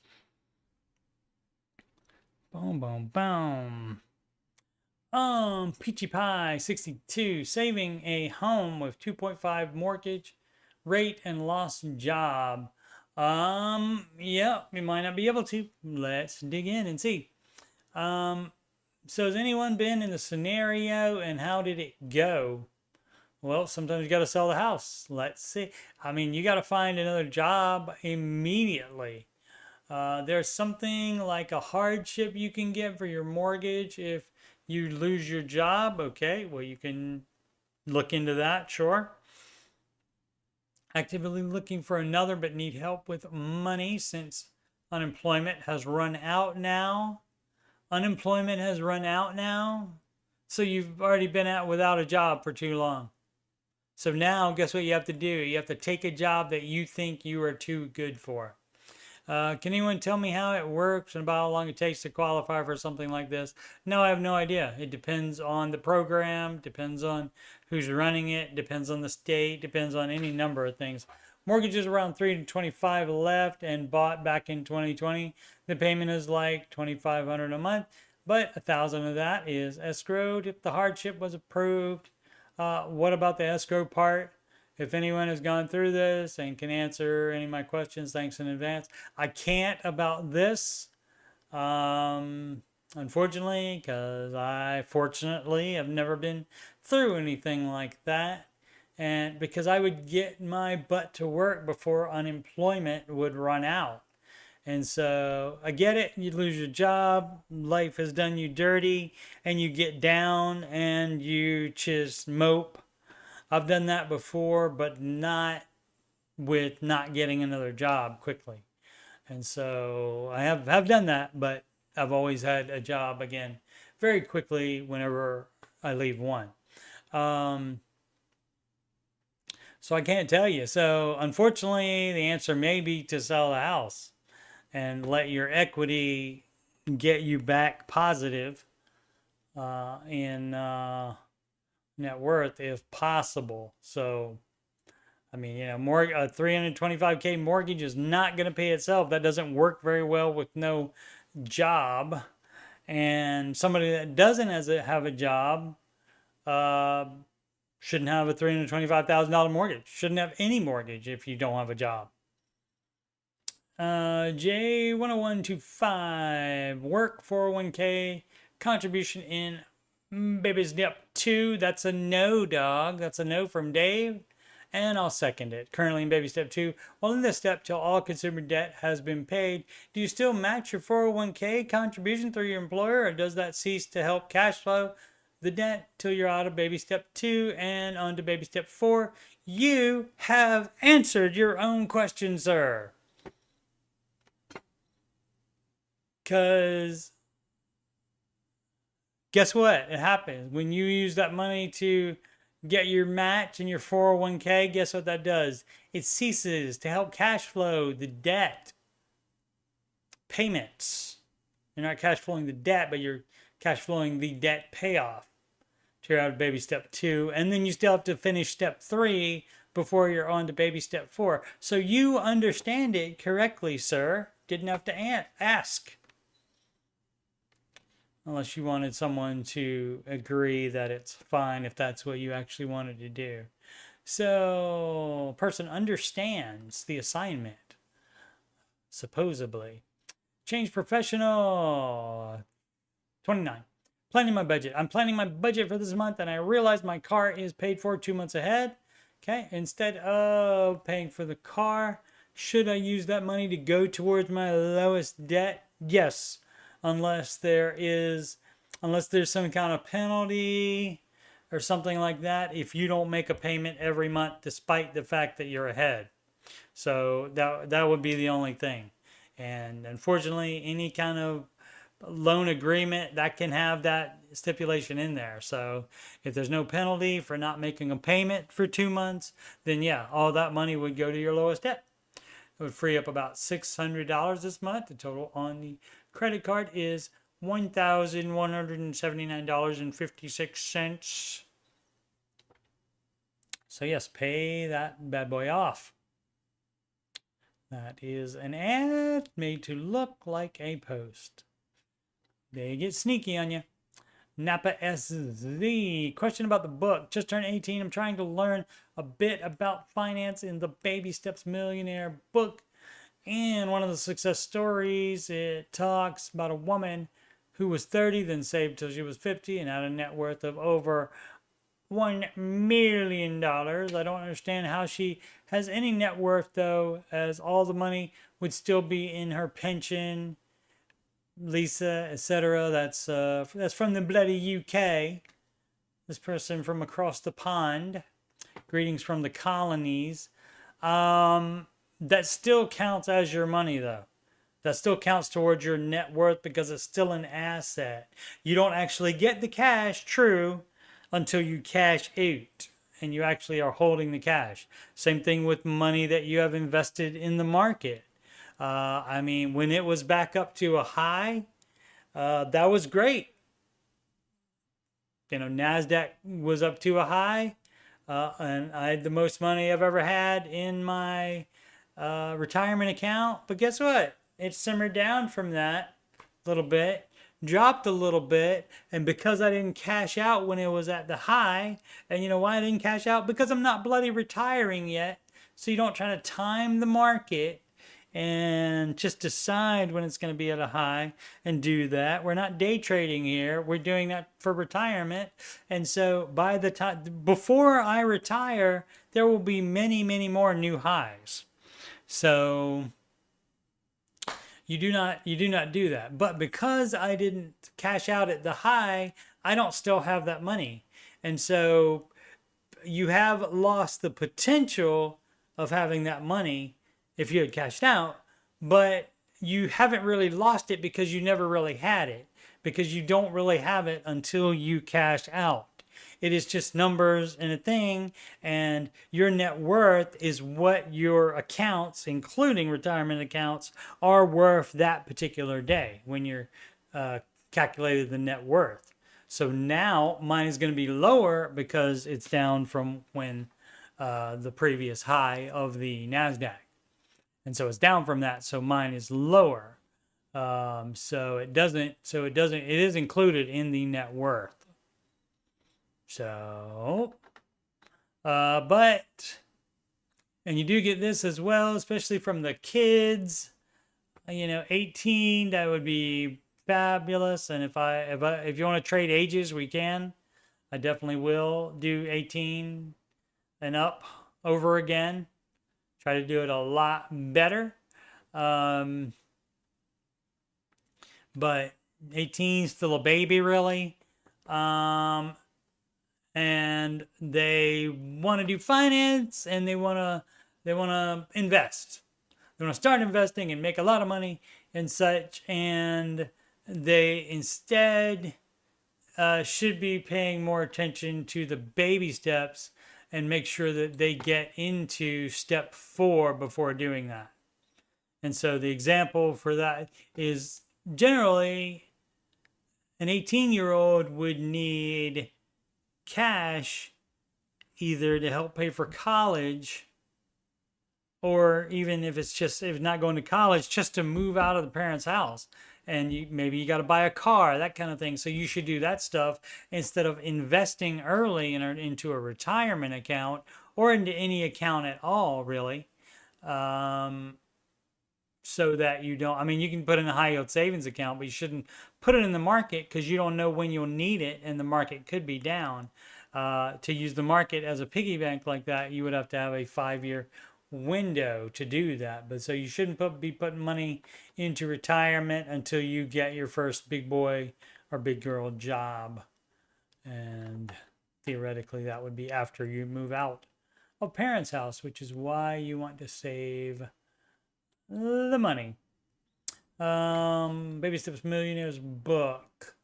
Boom, boom, boom. Peachy Pie 62, saving a home with 2.5 mortgage, rate and lost job. Yeah, we might not be able to. Let's dig in and see. So has anyone been in the scenario and how did it go? Well, sometimes you got to sell the house. Let's see. I mean, you got to find another job immediately. There's something like a hardship you can get for your mortgage if you lose your job. Okay, well, you can look into that, sure. Actively looking for another but need help with money since unemployment has run out now. Unemployment has run out now. So you've already been out without a job for too long. So now, guess what you have to do? You have to take a job that you think you are too good for. Can anyone tell me how it works and about how long it takes to qualify for something like this? No, I have no idea. It depends on the program, depends on who's running it, depends on the state, depends on any number of things. Mortgages around 325 left and bought back in 2020. The payment is like $2,500 a month, but $1,000 of that is escrowed if the hardship was approved. What about the escrow part? If anyone has gone through this and can answer any of my questions, thanks in advance. I can't about this, unfortunately, because I fortunately have never been through anything like that. And because I would get my butt to work before unemployment would run out. And so I get it. You lose your job. Life has done you dirty and you get down and you just mope. I've done that before, but not with not getting another job quickly. And so I have done that, but I've always had a job again very quickly whenever I leave one. So I can't tell you. So unfortunately, the answer may be to sell the house and let your equity get you back positive in net worth if possible. So, I mean, a 325K mortgage is not going to pay itself. That doesn't work very well with no job. And somebody that doesn't have a job shouldn't have a $325,000 mortgage. Shouldn't have any mortgage if you don't have a job. J10125, work 401K, contribution in Baby step 2, that's a no, dog. That's a no from Dave. And I'll second it. Currently in baby step 2, well, in this step, till all consumer debt has been paid, do you still match your 401k contribution through your employer, or does that cease to help cash flow the debt till you're out of baby step 2 and on to baby step 4? You have answered your own question, sir. Because guess what? It happens. When you use that money to get your match in your 401k, guess what that does? It ceases to help cash flow the debt payments. You're not cash flowing the debt, but you're cash flowing the debt payoff. So you're out of baby step 2, and then you still have to finish step 3 before you're on to baby step 4. So you understand it correctly, sir. Didn't have to ask. Unless you wanted someone to agree that it's fine if that's what you actually wanted to do. So, person understands the assignment, supposedly. Change professional. 29. Planning my budget. I'm planning my budget for this month, and I realize my car is paid for 2 months ahead. Okay, instead of paying for the car, should I use that money to go towards my lowest debt? Yes. Unless there's some kind of penalty or something like that if you don't make a payment every month despite the fact that you're ahead. So that would be the only thing. And unfortunately, any kind of loan agreement that can have that stipulation in there. So if there's no penalty for not making a payment for 2 months, then yeah, all that money would go to your lowest debt. It would free up about $600 this month. The total on the credit card is $1,179.56. So yes, pay that bad boy off. That is an ad made to look like a post. They get sneaky on you. Napa SZ. Question about the book. Just turned 18. I'm trying to learn a bit about finance in the Baby Steps Millionaire book. And one of the success stories, it talks about a woman who was 30, then saved till she was 50 and had a net worth of over $1 million. I don't understand how she has any net worth, though, as all the money would still be in her pension, Lisa, etc. That's from the bloody UK. This person from across the pond. Greetings from the colonies. That still counts as your money, though. That still counts towards your net worth because it's still an asset. You don't actually get the cash, true, until you cash out and you actually are holding the cash. Same thing with money that you have invested in the market. I mean, when it was back up to a high, that was great. You know, NASDAQ was up to a high, and I had the most money I've ever had in my retirement account. But guess what? It simmered down from that a little bit, dropped a little bit, and because I didn't cash out when it was at the high, and you know why I didn't cash out? Because I'm not bloody retiring yet. So you don't try to time the market and just decide when it's going to be at a high and do that. We're not day trading here. We're doing that for retirement. And so by the time, before I retire, there will be many, many more new highs. So you do not do that. But because I didn't cash out at the high, I don't still have that money. And so you have lost the potential of having that money if you had cashed out, but you haven't really lost it because you never really had it, because you don't really have it until you cash out. It is just numbers and a thing, and your net worth is what your accounts, including retirement accounts, are worth that particular day when you're calculated the net worth. So now mine is going to be lower because it's down from when the previous high of the NASDAQ. And so it's down from that, so mine is lower. It is included in the net worth. So, and you do get this as well, especially from the kids, 18, that would be fabulous. And if you want to trade ages, we can. I definitely will do 18 and up over again. Try to do it a lot better. But 18 is still a baby, really. And they want to do finance, and they want to invest. They want to start investing and make a lot of money and such. And they instead should be paying more attention to the baby steps and make sure that they get into step 4 before doing that. And so the example for that is generally an 18-year-old would need cash either to help pay for college, or even if not going to college, just to move out of the parents' house. And maybe you got to buy a car, that kind of thing. So you should do that stuff instead of investing early into a retirement account or into any account at all, really. So that you don't, I mean, you can put in a high yield savings account, but you shouldn't put it in the market because you don't know when you'll need it and the market could be down. To use the market as a piggy bank like that, you would have to have a 5-year window to do that. But so you shouldn't be putting money into retirement until you get your first big boy or big girl job. And theoretically, that would be after you move out of parents' house, which is why you want to save the money. Baby Steps Millionaires book.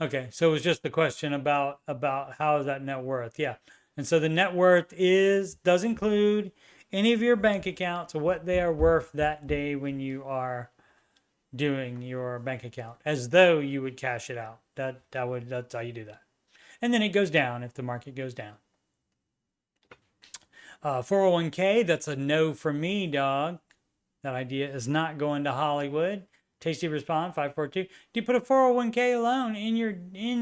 Okay, so it was just the question about how is that net worth? Yeah. And so the net worth does include any of your bank accounts, what they are worth that day when you are doing your bank account, as though you would cash it out. That's how you do that. And then it goes down if the market goes down. 401k, that's a no for me, dog. That idea is not going to Hollywood. Tasty Respond 542. Do you put a 401k loan in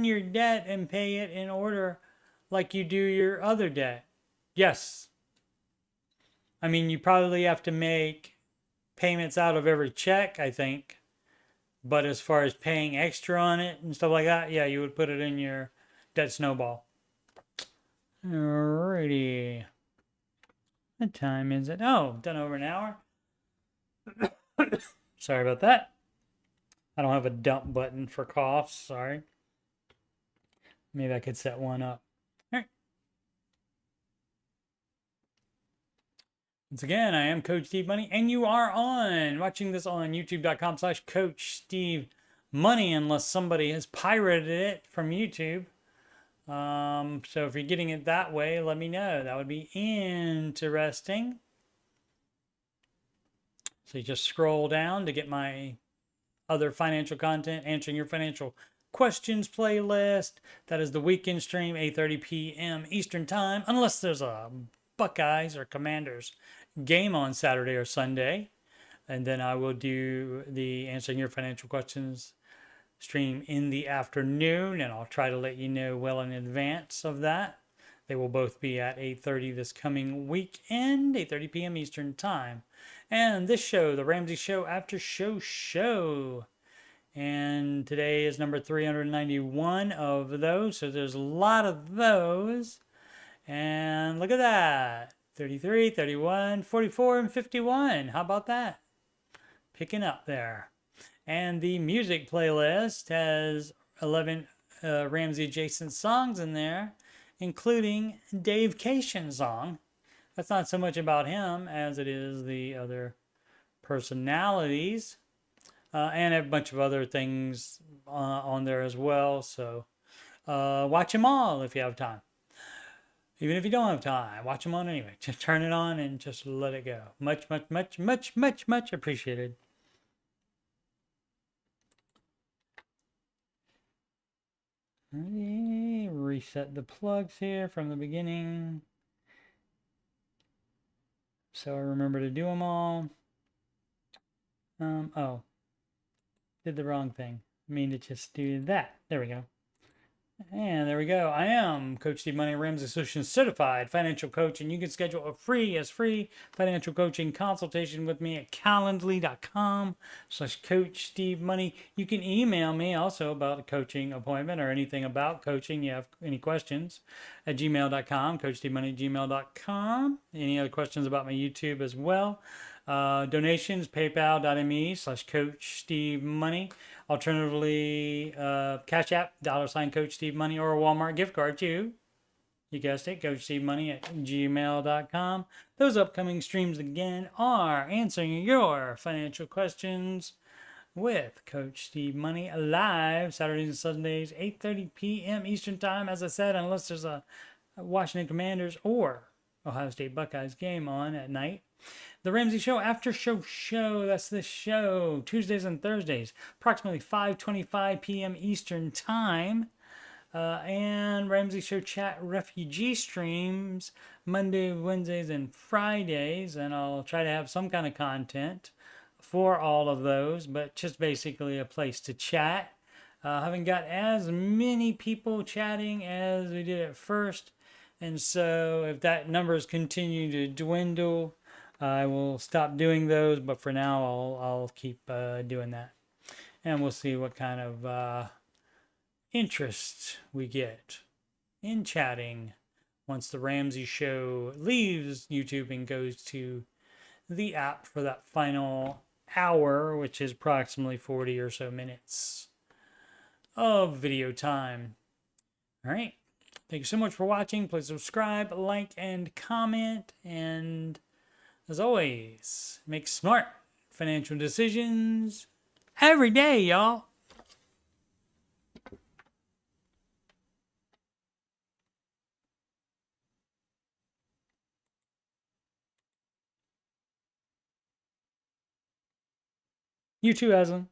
your debt and pay it in order like you do your other debt? Yes. I mean, you probably have to make payments out of every check, I think. But as far as paying extra on it and stuff like that, yeah, you would put it in your debt snowball. Alrighty. What time is it? Oh, done over an hour. Sorry about that. I don't have a dump button for coughs. Sorry. Maybe I could set one up. All right. Once again, I am Coach Steve Money, and you are watching this on youtube.com/CoachSteveMoney, unless somebody has pirated it from YouTube. So if you're getting it that way, let me know. That would be interesting. So you just scroll down to get my other financial content, answering your financial questions playlist. That is the weekend stream, 8:30 p.m. Eastern time, unless there's a Buckeyes or Commanders game on Saturday or Sunday. And then I will do the answering your financial questions stream in the afternoon, and I'll try to let you know well in advance of that. They will both be at 8:30 this coming weekend, 8:30 p.m. Eastern time. And this show, the Ramsey Show Aftershow show. And today is number 391 of those. So there's a lot of those. And look at that. 33, 31, 44, and 51. How about that? Picking up there. And the music playlist has 11 Ramsey adjacent songs in there, including Dave Cation's song. That's not so much about him as it is the other personalities. And a bunch of other things on there as well. So watch them all if you have time. Even if you don't have time, watch them on anyway. Just turn it on and just let it go. Much, much, much, much, much, much appreciated. Reset the plugs here from the beginning, so I remember to do them all. Oh, did the wrong thing. I mean to just do that. There we go. And there we go. I am Coach Steve Money, Ramsey Solutions certified financial coach, and you can schedule a free financial coaching consultation with me at calendly.com/Coach Steve Money. You can email me also about a coaching appointment or anything about coaching. You have any questions at gmail.com, coachstevemoney@gmail.com. Any other questions about my YouTube as well? Donations, paypal.me/Coach Steve Money. Alternatively, Cash App, $Coach Steve Money, or a Walmart gift card too. You guessed it, coachstevemoney@gmail.com. Those upcoming streams again are answering your financial questions with Coach Steve Money live Saturdays and Sundays, 8:30 p.m. Eastern Time. As I said, unless there's a Washington Commanders or Ohio State Buckeyes game on at night. The Ramsey Show Aftershow, that's the show, Tuesdays and Thursdays, approximately 5:25 p.m. Eastern Time. And Ramsey Show Chat Refugee streams Monday, Wednesdays, and Fridays. And I'll try to have some kind of content for all of those, but just basically a place to chat. Haven't got as many people chatting as we did at first. And so if that numbers continue to dwindle, I will stop doing those, but for now I'll keep doing that. And we'll see what kind of interest we get in chatting once the Ramsey Show leaves YouTube and goes to the app for that final hour, which is approximately 40 or so minutes of video time. All right. Thank you so much for watching. Please subscribe, like, and comment. And as always, make smart financial decisions every day, y'all. You too, Aslan.